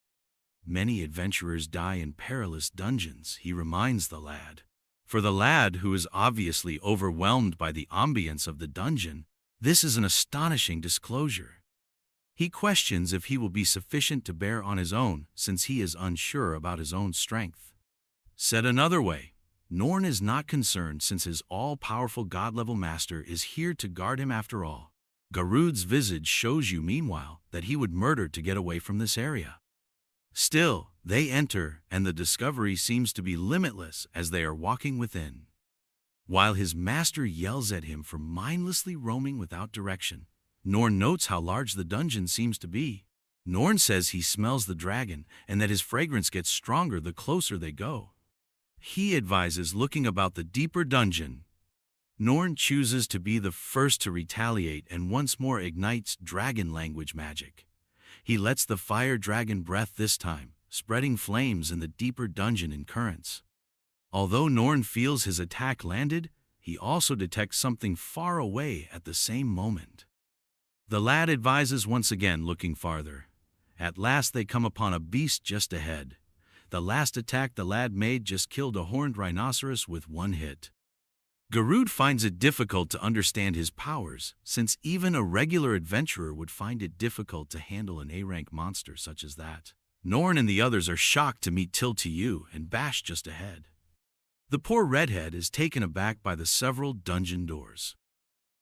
S1: Many adventurers die in perilous dungeons, he reminds the lad. For the lad, who is obviously overwhelmed by the ambience of the dungeon, This is an astonishing disclosure. He questions if he will be sufficient to bear on his own, since he is unsure about his own strength. Said another way, Norn is not concerned since his all-powerful god-level master is here to guard him after all. Garud's visage shows you, meanwhile, that he would murder to get away from this area. Still, they enter, and the discovery seems to be limitless as they are walking within. While his master yells at him for mindlessly roaming without direction, Norn notes how large the dungeon seems to be. Norn says he smells the dragon and that his fragrance gets stronger the closer they go. He advises looking about the deeper dungeon. Norn chooses to be the first to retaliate and once more ignites dragon language magic. He lets the fire dragon breath this time, spreading flames in the deeper dungeon in currents. Although Norn feels his attack landed, he also detects something far away at the same moment. The lad advises once again looking farther. At last they come upon a beast just ahead. The last attack the lad made just killed a horned rhinoceros with one hit. Garud finds it difficult to understand his powers, since even a regular adventurer would find it difficult to handle an A-rank monster such as that. Norn and the others are shocked to meet Tiltiu and Bash just ahead. The poor redhead is taken aback by the several dungeon doors.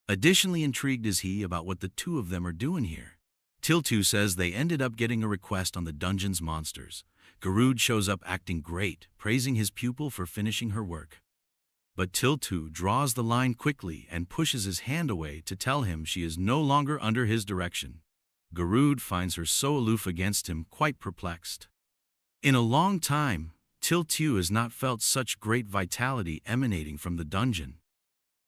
S1: Additionally intrigued is he about what the two of them are doing here. Tiltu says they ended up getting a request on the dungeon's monsters. Garud shows up acting great, praising his pupil for finishing her work. But Tiltu draws the line quickly and pushes his hand away to tell him she is no longer under his direction. Garud finds her so aloof against him, quite perplexed. In a long time, Tiltu has not felt such great vitality emanating from the dungeon.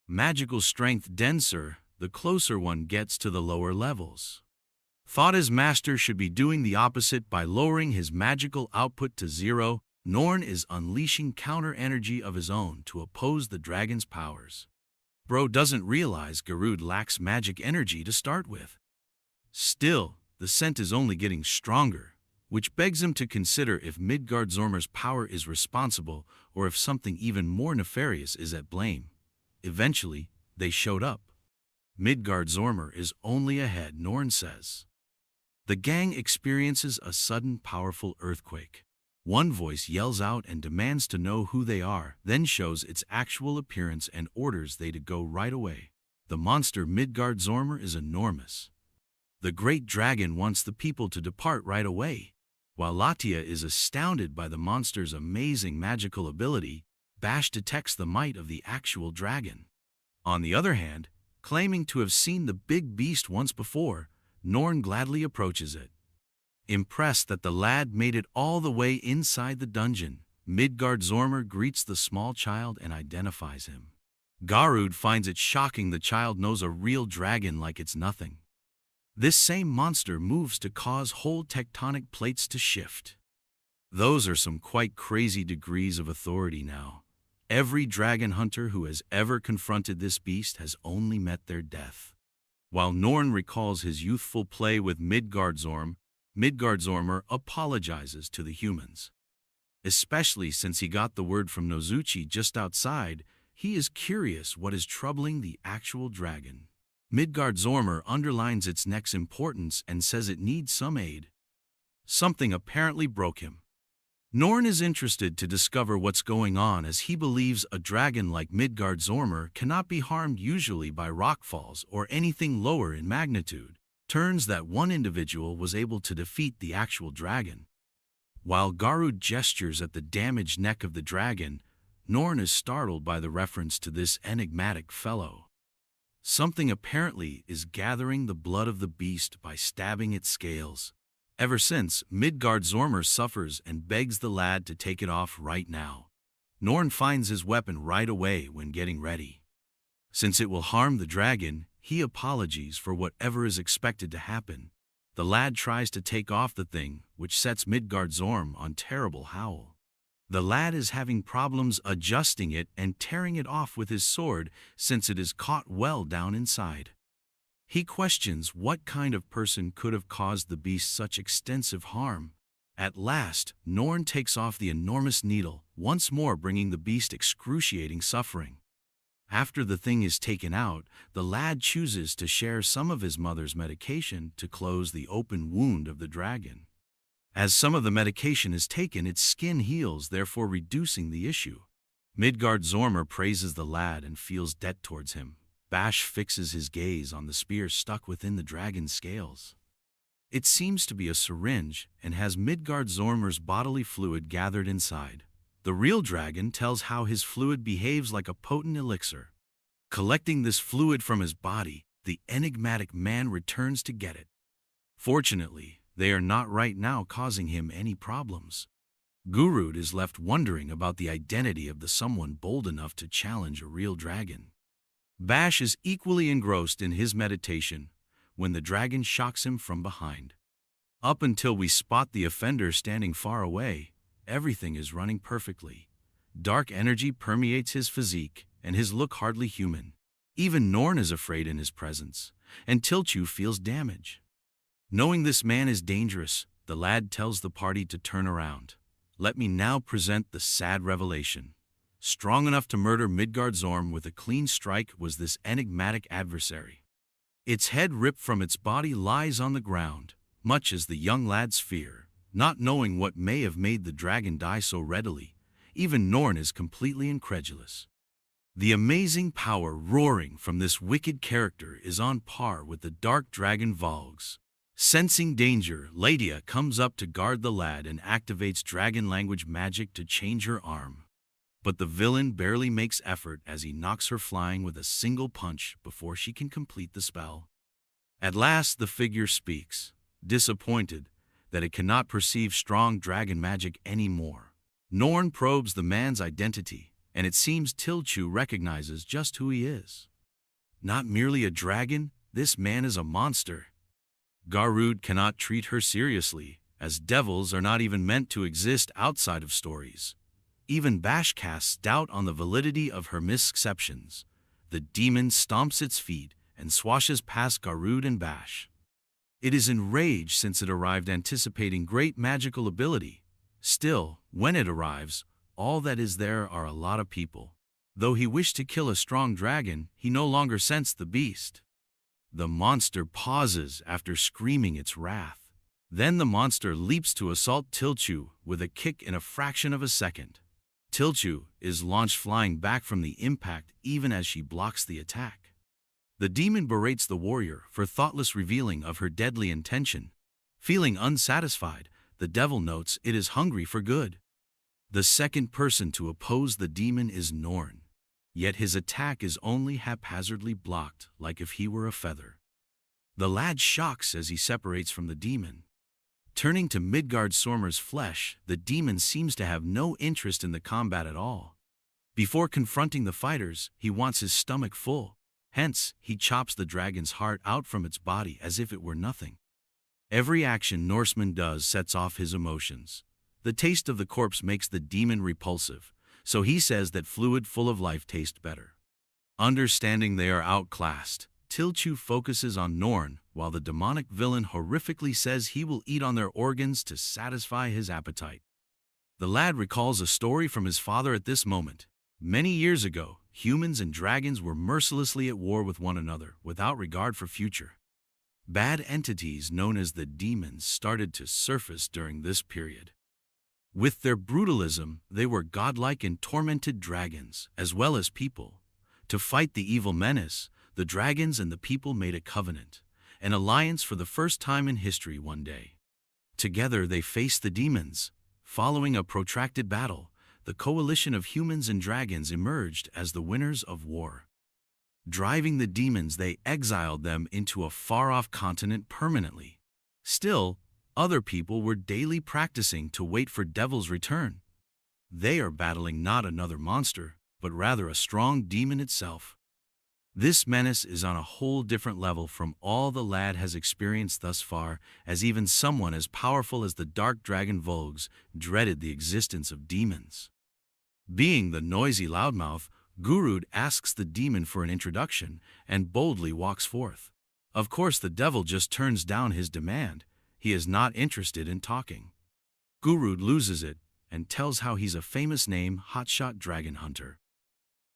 S1: Magical strength denser, the closer one gets to the lower levels. Thought his master should be doing the opposite by lowering his magical output to 0, Norn is unleashing counter-energy of his own to oppose the dragon's powers. Bro doesn't realize Garud lacks magic energy to start with. Still, the scent is only getting stronger, which begs him to consider if Midgardsormr's power is responsible or if something even more nefarious is at blame. Eventually, they showed up. Midgardsormr is only ahead, Norn says. The gang experiences a sudden powerful earthquake. One voice yells out and demands to know who they are, then shows its actual appearance and orders they to go right away. The monster Midgardsormr is enormous. The great dragon wants the people to depart right away. While Latia is astounded by the monster's amazing magical ability, Bash detects the might of the actual dragon. On the other hand, claiming to have seen the big beast once before, Norn gladly approaches it. Impressed that the lad made it all the way inside the dungeon, Midgardsormr greets the small child and identifies him. Garud finds it shocking the child knows a real dragon like it's nothing. This same monster moves to cause whole tectonic plates to shift. Those are some quite crazy degrees of authority now. Every dragon hunter who has ever confronted this beast has only met their death. While Norn recalls his youthful play with Midgardsormr, Midgardsormr apologizes to the humans. Especially since he got the word from Nozuchi just outside, he is curious what is troubling the actual dragon. Midgardsormr underlines its neck's importance and says it needs some aid. Something apparently broke him. Norn is interested to discover what's going on as he believes a dragon like Midgardsormr cannot be harmed usually by rockfalls or anything lower in magnitude. Turns that one individual was able to defeat the actual dragon. While Garud gestures at the damaged neck of the dragon, Norn is startled by the reference to this enigmatic fellow. Something apparently is gathering the blood of the beast by stabbing its scales. Ever since, Midgardsormr suffers and begs the lad to take it off right now. Norn finds his weapon right away when getting ready. Since it will harm the dragon, he apologizes for whatever is expected to happen. The lad tries to take off the thing, which sets Midgardsormr on terrible howl. The lad is having problems adjusting it and tearing it off with his sword since it is caught well down inside. He questions what kind of person could have caused the beast such extensive harm. At last, Norn takes off the enormous needle, once more bringing the beast excruciating suffering. After the thing is taken out, the lad chooses to share some of his mother's medication to close the open wound of the dragon. As some of the medication is taken, its skin heals, therefore reducing the issue. Midgard Zormr praises the lad and feels debt towards him. Bash fixes his gaze on the spear stuck within the dragon's scales. It seems to be a syringe and has Midgard Zormr's bodily fluid gathered inside. The real dragon tells how his fluid behaves like a potent elixir. Collecting this fluid from his body, the enigmatic man returns to get it. Fortunately, they are not right now causing him any problems. Gurud is left wondering about the identity of the someone bold enough to challenge a real dragon. Bash is equally engrossed in his meditation when the dragon shocks him from behind. Up until we spot the offender standing far away, everything is running perfectly. Dark energy permeates his physique, and his look hardly human. Even Norn is afraid in his presence, and Tilchu feels damage. Knowing this man is dangerous, the lad tells the party to turn around. Let me now present the sad revelation. Strong enough to murder Midgard Zormr with a clean strike was this enigmatic adversary. Its head ripped from its body lies on the ground, much as the young lad's fear. Not knowing what may have made the dragon die so readily, even Norn is completely incredulous. The amazing power roaring from this wicked character is on par with the dark dragon Volg's. Sensing danger, Ladia comes up to guard the lad and activates dragon language magic to change her arm. But the villain barely makes effort as he knocks her flying with a single punch before she can complete the spell. At last the figure speaks, disappointed that it cannot perceive strong dragon magic anymore. Norn probes the man's identity, and it seems Tilchu recognizes just who he is. Not merely a dragon, this man is a monster. Garud cannot treat her seriously, as devils are not even meant to exist outside of stories. Even Bash casts doubt on the validity of her misconceptions. The demon stomps its feet and swashes past Garud and Bash. It is enraged since it arrived anticipating great magical ability. Still, when it arrives, all that is there are a lot of people. Though he wished to kill a strong dragon, he no longer sensed the beast. The monster pauses after screaming its wrath. Then the monster leaps to assault Tilchu with a kick in a fraction of a second. Tilchu is launched flying back from the impact even as she blocks the attack. The demon berates the warrior for thoughtless revealing of her deadly intention. Feeling unsatisfied, the devil notes it is hungry for good. The second person to oppose the demon is Norn. Yet his attack is only haphazardly blocked, like if he were a feather. The lad shocks as he separates from the demon. Turning to Midgard Zormr's flesh, the demon seems to have no interest in the combat at all. Before confronting the fighters, he wants his stomach full. Hence, he chops the dragon's heart out from its body as if it were nothing. Every action Norseman does sets off his emotions. The taste of the corpse makes the demon repulsive, so he says that fluid full of life tastes better. Understanding they are outclassed, Tilchu focuses on Norn, while the demonic villain horrifically says he will eat on their organs to satisfy his appetite. The lad recalls a story from his father at this moment. Many years ago, humans and dragons were mercilessly at war with one another, without regard for future. Bad entities known as the demons started to surface during this period. With their brutalism, they were godlike and tormented dragons, as well as people. To fight the evil menace, the dragons and the people made a covenant, an alliance for the first time in history one day. Together they faced the demons. Following a protracted battle, the coalition of humans and dragons emerged as the winners of war. Driving the demons, they exiled them into a far-off continent permanently. Still, other people were daily practicing to wait for Devil's return. They are battling not another monster, but rather a strong demon itself. This menace is on a whole different level from all the lad has experienced thus far, as even someone as powerful as the dark dragon Volgs dreaded the existence of demons. Being the noisy loudmouth, Gurud asks the demon for an introduction and boldly walks forth. Of course, the devil just turns down his demand. He is not interested in talking. Gurud loses it and tells how he's a famous name, hotshot dragon hunter.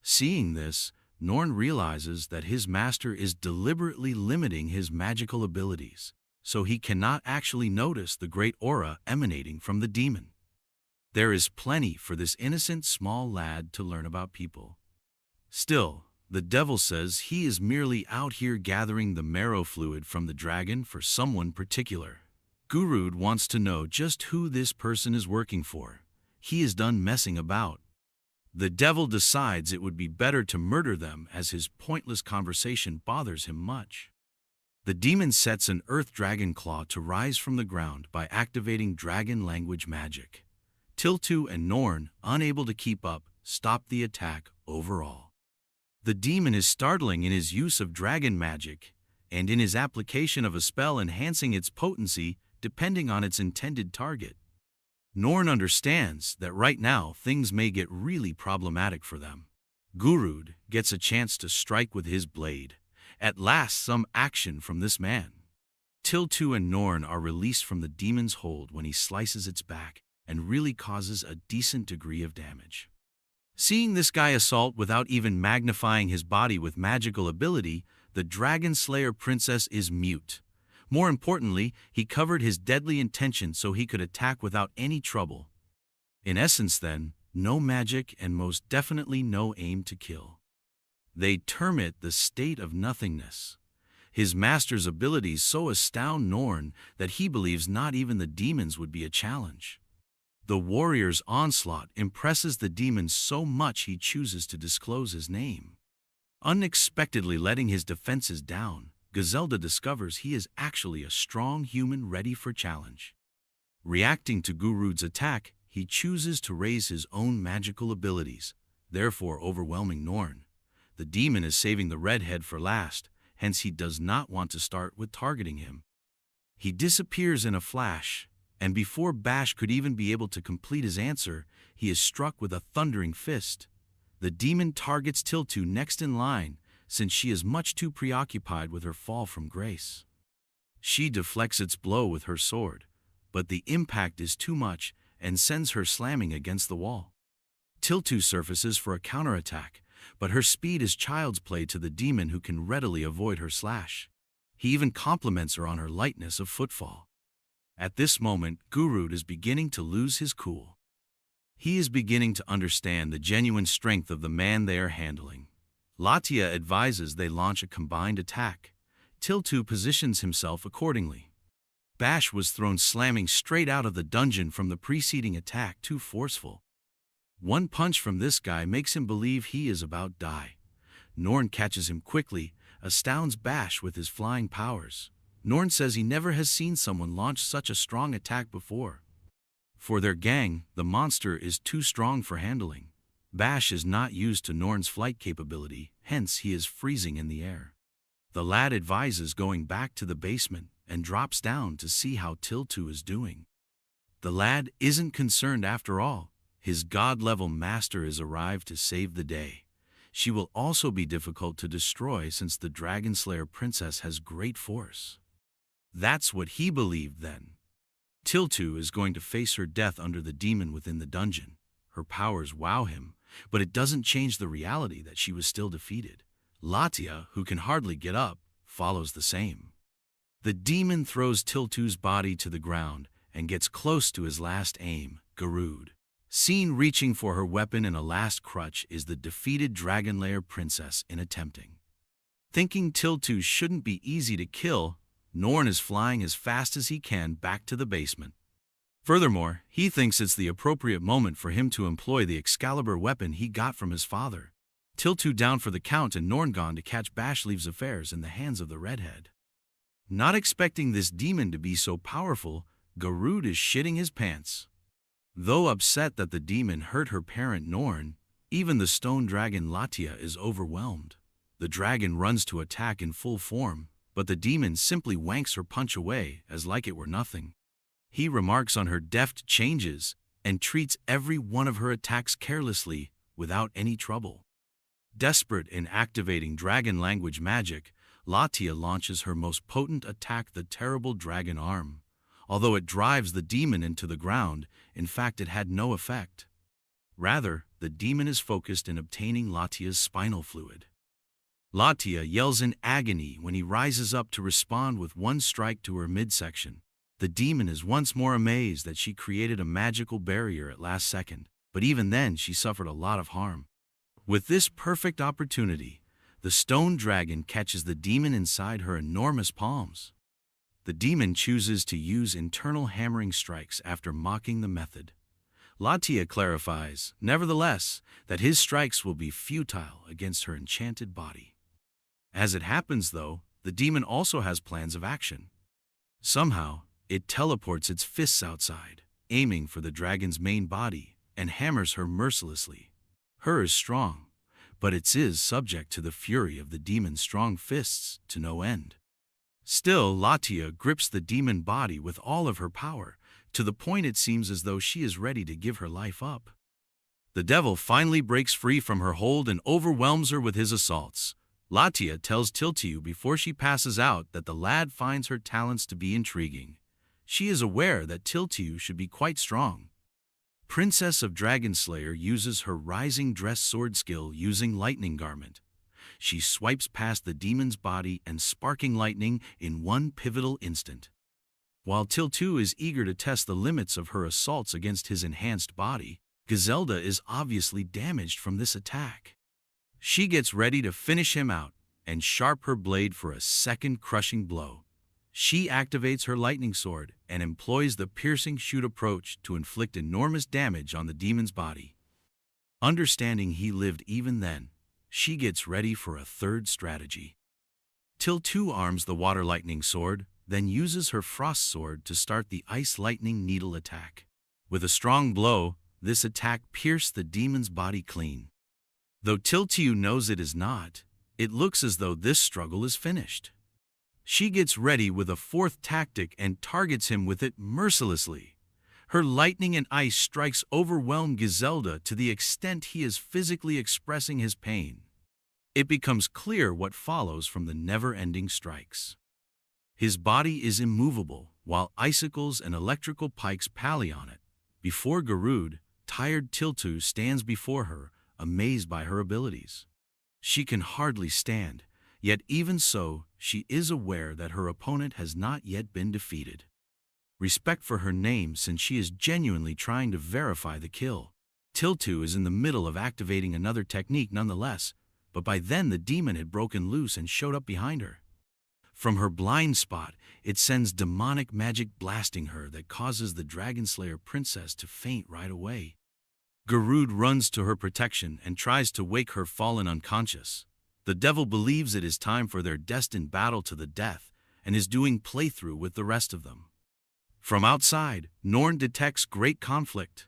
S1: Seeing this, Norn realizes that his master is deliberately limiting his magical abilities, so he cannot actually notice the great aura emanating from the demon. There is plenty for this innocent small lad to learn about people. Still, the devil says he is merely out here gathering the marrow fluid from the dragon for someone particular. Gurud wants to know just who this person is working for. He is done messing about. The devil decides it would be better to murder them as his pointless conversation bothers him much. The demon sets an earth dragon claw to rise from the ground by activating dragon language magic. Tiltu and Norn, unable to keep up, stop the attack overall. The demon is startling in his use of dragon magic and in his application of a spell enhancing its potency depending on its intended target. Norn understands that right now things may get really problematic for them. Gurud gets a chance to strike with his blade. At last, some action from this man. Tiltu and Norn are released from the demon's hold when he slices its back and really causes a decent degree of damage. Seeing this guy assault without even magnifying his body with magical ability, the Dragon Slayer princess is mute. More importantly, he covered his deadly intention so he could attack without any trouble. In essence then, no magic and most definitely no aim to kill. They term it the state of nothingness. His master's abilities so astound Norn that he believes not even the demons would be a challenge. The warrior's onslaught impresses the demon so much he chooses to disclose his name. Unexpectedly letting his defenses down, Gazelda discovers he is actually a strong human ready for challenge. Reacting to Gurud's attack, he chooses to raise his own magical abilities, therefore overwhelming Norn. The demon is saving the redhead for last, hence he does not want to start with targeting him. He disappears in a flash, and before Bash could even be able to complete his answer, he is struck with a thundering fist. The demon targets Tiltu next in line, since she is much too preoccupied with her fall from grace. She deflects its blow with her sword, but the impact is too much and sends her slamming against the wall. Tiltu surfaces for a counterattack, but her speed is child's play to the demon who can readily avoid her slash. He even compliments her on her lightness of footfall. At this moment, Gurud is beginning to lose his cool. He is beginning to understand the genuine strength of the man they are handling. Latia advises they launch a combined attack. Tiltu positions himself accordingly. Bash was thrown slamming straight out of the dungeon from the preceding attack, too forceful. One punch from this guy makes him believe he is about to die. Norn catches him quickly, astounds Bash with his flying powers. Norn says he never has seen someone launch such a strong attack before. For their gang, the monster is too strong for handling. Bash is not used to Norn's flight capability, hence he is freezing in the air. The lad advises going back to the basement and drops down to see how Tiltu is doing. The lad isn't concerned after all. His god-level master has arrived to save the day. She will also be difficult to destroy since the Dragon Slayer princess has great force. That's what he believed then. Tiltu is going to face her death under the demon within the dungeon. Her powers wow him, but it doesn't change the reality that she was still defeated. Latia, who can hardly get up, follows the same. The demon throws Tiltu's body to the ground and gets close to his last aim, Gurud. Seen reaching for her weapon in a last crutch is the defeated Dragon Lair princess in attempting. Thinking Tiltu shouldn't be easy to kill, Norn is flying as fast as he can back to the basement. Furthermore, he thinks it's the appropriate moment for him to employ the Excalibur weapon he got from his father. Tiltu down for the count and Norn gone to catch Bash leaves affairs in the hands of the redhead. Not expecting this demon to be so powerful, Gurud is shitting his pants. Though upset that the demon hurt her parent Norn, even the stone dragon Latia is overwhelmed. The dragon runs to attack in full form, but the demon simply wanks her punch away as like it were nothing. He remarks on her deft changes and treats every one of her attacks carelessly without any trouble. Desperate in activating dragon language magic, Latia launches her most potent attack, the terrible dragon arm. Although it drives the demon into the ground, in fact it had no effect. Rather, the demon is focused in obtaining Latia's spinal fluid. Latia yells in agony when he rises up to respond with one strike to her midsection. The demon is once more amazed that she created a magical barrier at last second, but even then she suffered a lot of harm. With this perfect opportunity, the stone dragon catches the demon inside her enormous palms. The demon chooses to use internal hammering strikes after mocking the method. Latia clarifies, nevertheless, that his strikes will be futile against her enchanted body. As it happens, though, the demon also has plans of action. Somehow, it teleports its fists outside, aiming for the dragon's main body, and hammers her mercilessly. Her is strong, but its is subject to the fury of the demon's strong fists to no end. Still, Latia grips the demon body with all of her power, to the point it seems as though she is ready to give her life up. The devil finally breaks free from her hold and overwhelms her with his assaults. Latia tells Tiltiu before she passes out that the lad finds her talents to be intriguing. She is aware that Tiltiu should be quite strong. Princess of Dragonslayer uses her rising dress sword skill using Lightning Garment. She swipes past the demon's body and sparking lightning in one pivotal instant. While Tiltu is eager to test the limits of her assaults against his enhanced body, Giselda is obviously damaged from this attack. She gets ready to finish him out and sharp her blade for a second crushing blow. She activates her lightning sword and employs the piercing shoot approach to inflict enormous damage on the demon's body. Understanding he lived even then, she gets ready for a third strategy. Tiltu arms the water lightning sword, then uses her frost sword to start the ice lightning needle attack. With a strong blow, this attack pierced the demon's body clean. Though Tiltu knows it is not, it looks as though this struggle is finished. She gets ready with a fourth tactic and targets him with it mercilessly. Her lightning and ice strikes overwhelm Giselda to the extent he is physically expressing his pain. It becomes clear what follows from the never-ending strikes. His body is immovable, while icicles and electrical pikes pally on it. Before Garud, tired Tiltu stands before her, amazed by her abilities. She can hardly stand, yet even so, she is aware that her opponent has not yet been defeated. Respect for her name, since she is genuinely trying to verify the kill. Tiltu is in the middle of activating another technique nonetheless, but by then the demon had broken loose and showed up behind her. From her blind spot, it sends demonic magic blasting her that causes the Dragonslayer princess to faint right away. Garud runs to her protection and tries to wake her fallen unconscious. The devil believes it is time for their destined battle to the death and is doing playthrough with the rest of them. From outside, Norn detects great conflict.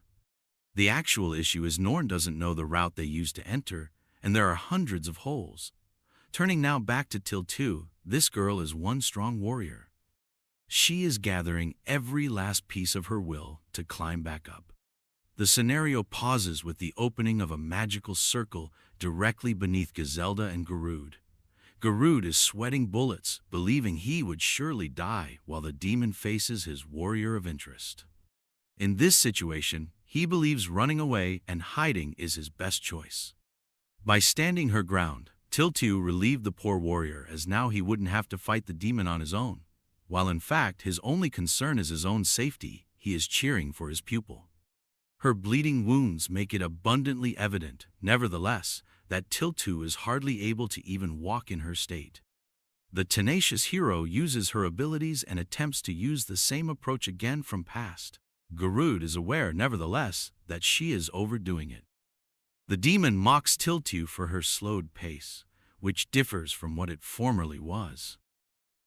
S1: The actual issue is Norn doesn't know the route they used to enter, and there are hundreds of holes. Turning now back to Tiltu, this girl is one strong warrior. She is gathering every last piece of her will to climb back up. The scenario pauses with the opening of a magical circle directly beneath Giselda and Garud. Garud is sweating bullets, believing he would surely die while the demon faces his warrior of interest. In this situation, he believes running away and hiding is his best choice. By standing her ground, Tiltu relieved the poor warrior, as now he wouldn't have to fight the demon on his own. While in fact his only concern is his own safety, he is cheering for his pupil. Her bleeding wounds make it abundantly evident, nevertheless, that Tiltu is hardly able to even walk in her state. The tenacious hero uses her abilities and attempts to use the same approach again from past. Garud is aware, nevertheless, that she is overdoing it. The demon mocks Tiltu for her slowed pace, which differs from what it formerly was.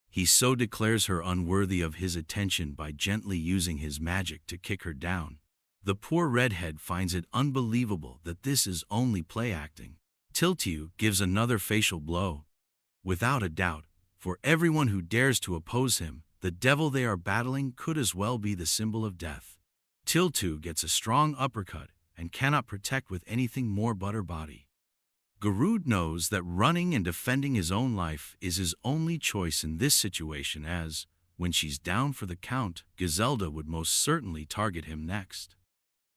S1: He so declares her unworthy of his attention by gently using his magic to kick her down. The poor redhead finds it unbelievable that this is only play acting. Tiltu gives another facial blow. Without a doubt, for everyone who dares to oppose him, the devil they are battling could as well be the symbol of death. Tiltu gets a strong uppercut and cannot protect with anything more but her body. Garud knows that running and defending his own life is his only choice in this situation, as, when she's down for the count, Giselda would most certainly target him next.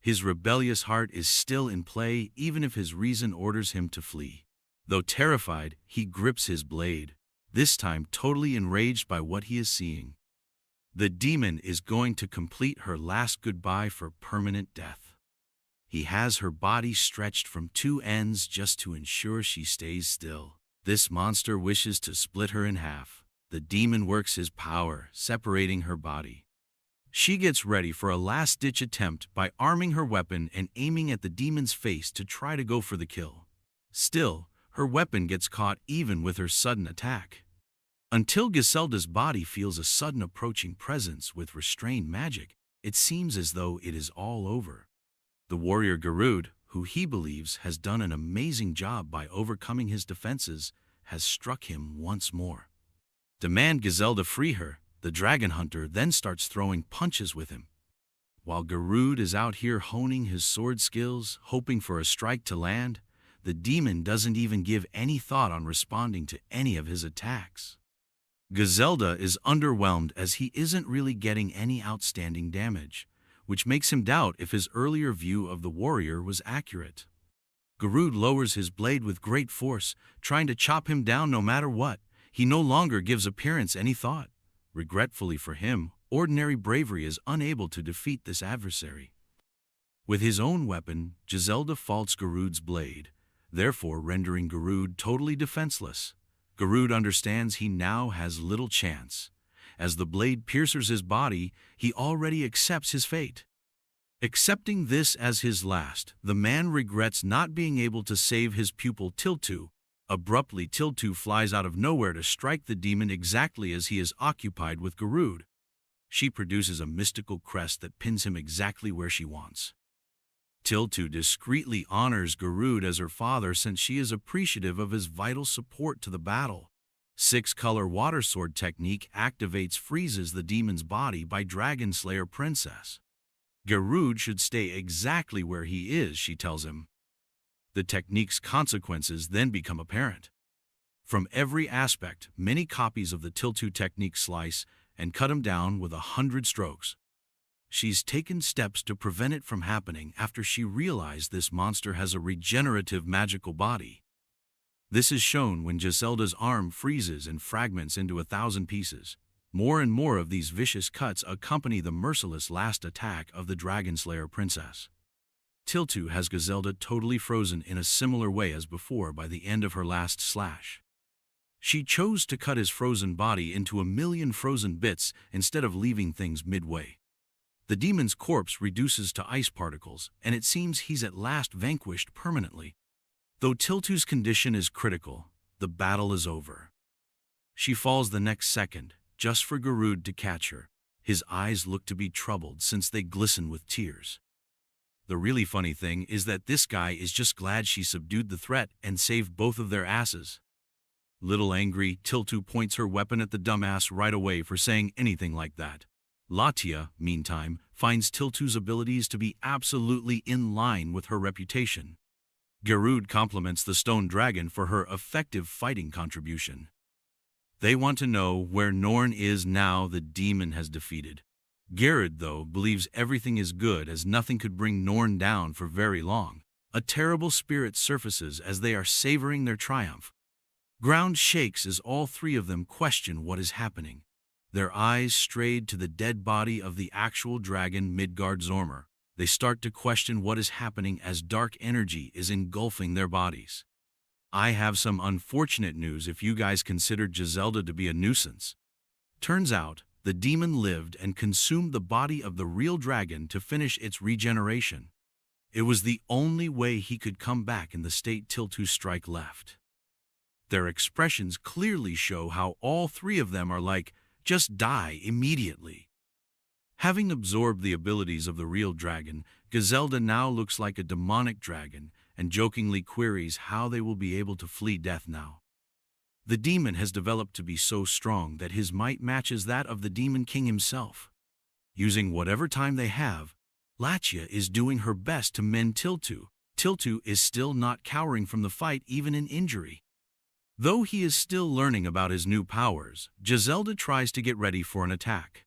S1: His rebellious heart is still in play even if his reason orders him to flee. Though terrified, he grips his blade, this time totally enraged by what he is seeing. The demon is going to complete her last goodbye for permanent death. He has her body stretched from two ends just to ensure she stays still. This monster wishes to split her in half. The demon works his power, separating her body. She gets ready for a last-ditch attempt by arming her weapon and aiming at the demon's face to try to go for the kill. Still, her weapon gets caught even with her sudden attack. Until Giselda's body feels a sudden approaching presence with restrained magic, it seems as though it is all over. The warrior Garud, who he believes has done an amazing job by overcoming his defenses, has struck him once more. Demand Giselda free her, the dragon hunter then starts throwing punches with him. While Garud is out here honing his sword skills, hoping for a strike to land, the demon doesn't even give any thought on responding to any of his attacks. Giselda is underwhelmed as he isn't really getting any outstanding damage, which makes him doubt if his earlier view of the warrior was accurate. Garud lowers his blade with great force, trying to chop him down no matter what. He no longer gives appearance any thought. Regretfully for him, ordinary bravery is unable to defeat this adversary. With his own weapon, Giselda faults Garud's blade, therefore rendering Garud totally defenseless. Garud understands he now has little chance. As the blade pierces his body, he already accepts his fate. Accepting this as his last, the man regrets not being able to save his pupil Tiltu. Abruptly, Tiltu flies out of nowhere to strike the demon exactly as he is occupied with Garud. She produces a mystical crest that pins him exactly where she wants. Tiltu discreetly honors Garud as her father since she is appreciative of his vital support to the battle. Six-color water sword technique freezes the demon's body by Dragon Slayer Princess. Garud should stay exactly where he is, she tells him. The technique's consequences then become apparent. From every aspect, many copies of the Tiltu technique slice and cut him down with 100 strokes. She's taken steps to prevent it from happening after she realized this monster has a regenerative magical body. This is shown when Giselda's arm freezes and fragments into 1,000 pieces. More and more of these vicious cuts accompany the merciless last attack of the Dragon Slayer Princess. Tiltu has Giselda totally frozen in a similar way as before by the end of her last slash. She chose to cut his frozen body into 1,000,000 frozen bits instead of leaving things midway. The demon's corpse reduces to ice particles, and it seems he's at last vanquished permanently. Though Tiltu's condition is critical, the battle is over. She falls the next second, just for Garud to catch her. His eyes look to be troubled since they glisten with tears. The really funny thing is that this guy is just glad she subdued the threat and saved both of their asses. Little angry, Tiltu points her weapon at the dumbass right away for saying anything like that. Latia, meantime, finds Tiltu's abilities to be absolutely in line with her reputation. Garud compliments the stone dragon for her effective fighting contribution. They want to know where Norn is now the demon has defeated. Garud, though, believes everything is good as nothing could bring Norn down for very long. A terrible spirit surfaces as they are savoring their triumph. Ground shakes as all three of them question what is happening. Their eyes strayed to the dead body of the actual dragon Midgard Zormr. They start to question what is happening as dark energy is engulfing their bodies. I have some unfortunate news if you guys considered Giselda to be a nuisance. Turns out, the demon lived and consumed the body of the real dragon to finish its regeneration. It was the only way he could come back in the state Tiltu's strike left. Their expressions clearly show how all three of them are like, just die immediately. Having absorbed the abilities of the real dragon, Giselda now looks like a demonic dragon and jokingly queries how they will be able to flee death now. The demon has developed to be so strong that his might matches that of the Demon King himself. Using whatever time they have, Latia is doing her best to mend Tiltu. Tiltu is still not cowering from the fight even in injury. Though he is still learning about his new powers, Giselda tries to get ready for an attack.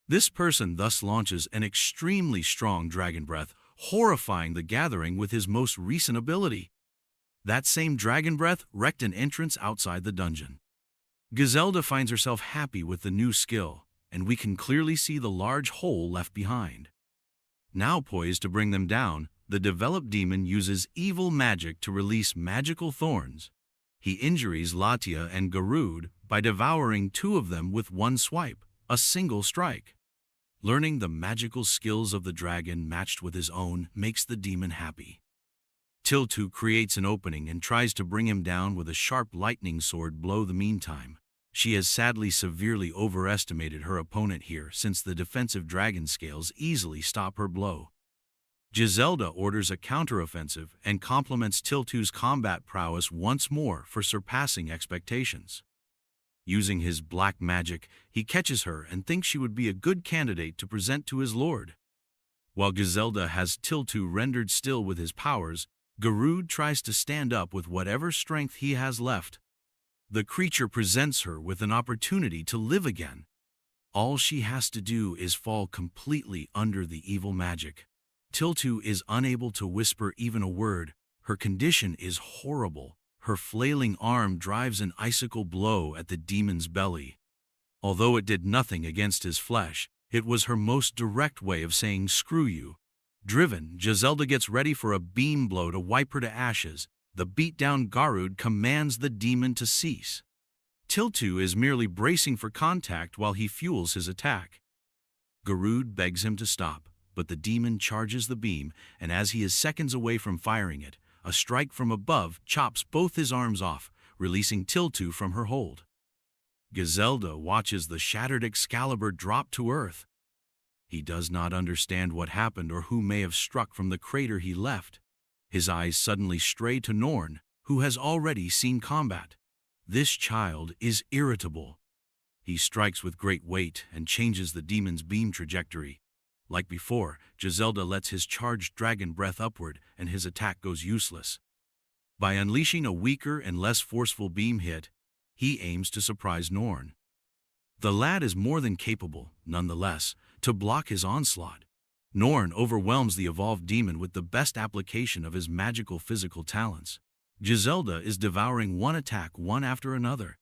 S1: This person thus launches an extremely strong dragon breath, horrifying the gathering with his most recent ability. That same dragon breath wrecked an entrance outside the dungeon. Giselda finds herself happy with the new skill, and we can clearly see the large hole left behind. Now poised to bring them down, the developed demon uses evil magic to release magical thorns. He injures Latia and Garud by devouring two of them with one swipe, a single strike. Learning the magical skills of the dragon matched with his own makes the demon happy. Tiltu creates an opening and tries to bring him down with a sharp lightning sword blow. The meantime, she has sadly severely overestimated her opponent here, since the defensive dragon scales easily stop her blow. Giselda orders a counteroffensive and compliments Tiltu's combat prowess once more for surpassing expectations. Using his black magic, he catches her and thinks she would be a good candidate to present to his lord. While Giselda has Tiltu rendered still with his powers, Garud tries to stand up with whatever strength he has left. The creature presents her with an opportunity to live again. All she has to do is fall completely under the evil magic. Tiltu is unable to whisper even a word. Her condition is horrible. Her flailing arm drives an icicle blow at the demon's belly. Although it did nothing against his flesh, it was her most direct way of saying "screw you." Driven, Giselda gets ready for a beam blow to wipe her to ashes. The beat-down Garud commands the demon to cease. Tiltu is merely bracing for contact while he fuels his attack. Garud begs him to stop, but the demon charges the beam, and as he is seconds away from firing it, a strike from above chops both his arms off, releasing Tiltu from her hold. Giselda watches the shattered Excalibur drop to earth. He does not understand what happened or who may have struck from the crater he left. His eyes suddenly stray to Norn, who has already seen combat. This child is irritable. He strikes with great weight and changes the demon's beam trajectory. Like before, Giselda lets his charged dragon breath upward and his attack goes useless. By unleashing a weaker and less forceful beam hit, he aims to surprise Norn. The lad is more than capable, nonetheless, to block his onslaught. Norn overwhelms the evolved demon with the best application of his magical physical talents. Giselda is devouring one attack one after another.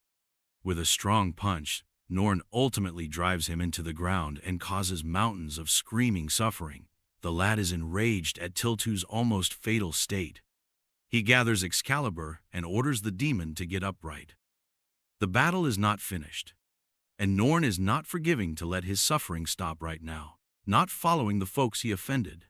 S1: With a strong punch, Norn ultimately drives him into the ground and causes mountains of screaming suffering. The lad is enraged at Tiltu's almost fatal state. He gathers Excalibur and orders the demon to get upright. The battle is not finished, and Norn is not forgiving to let his suffering stop right now, not following the folks he offended.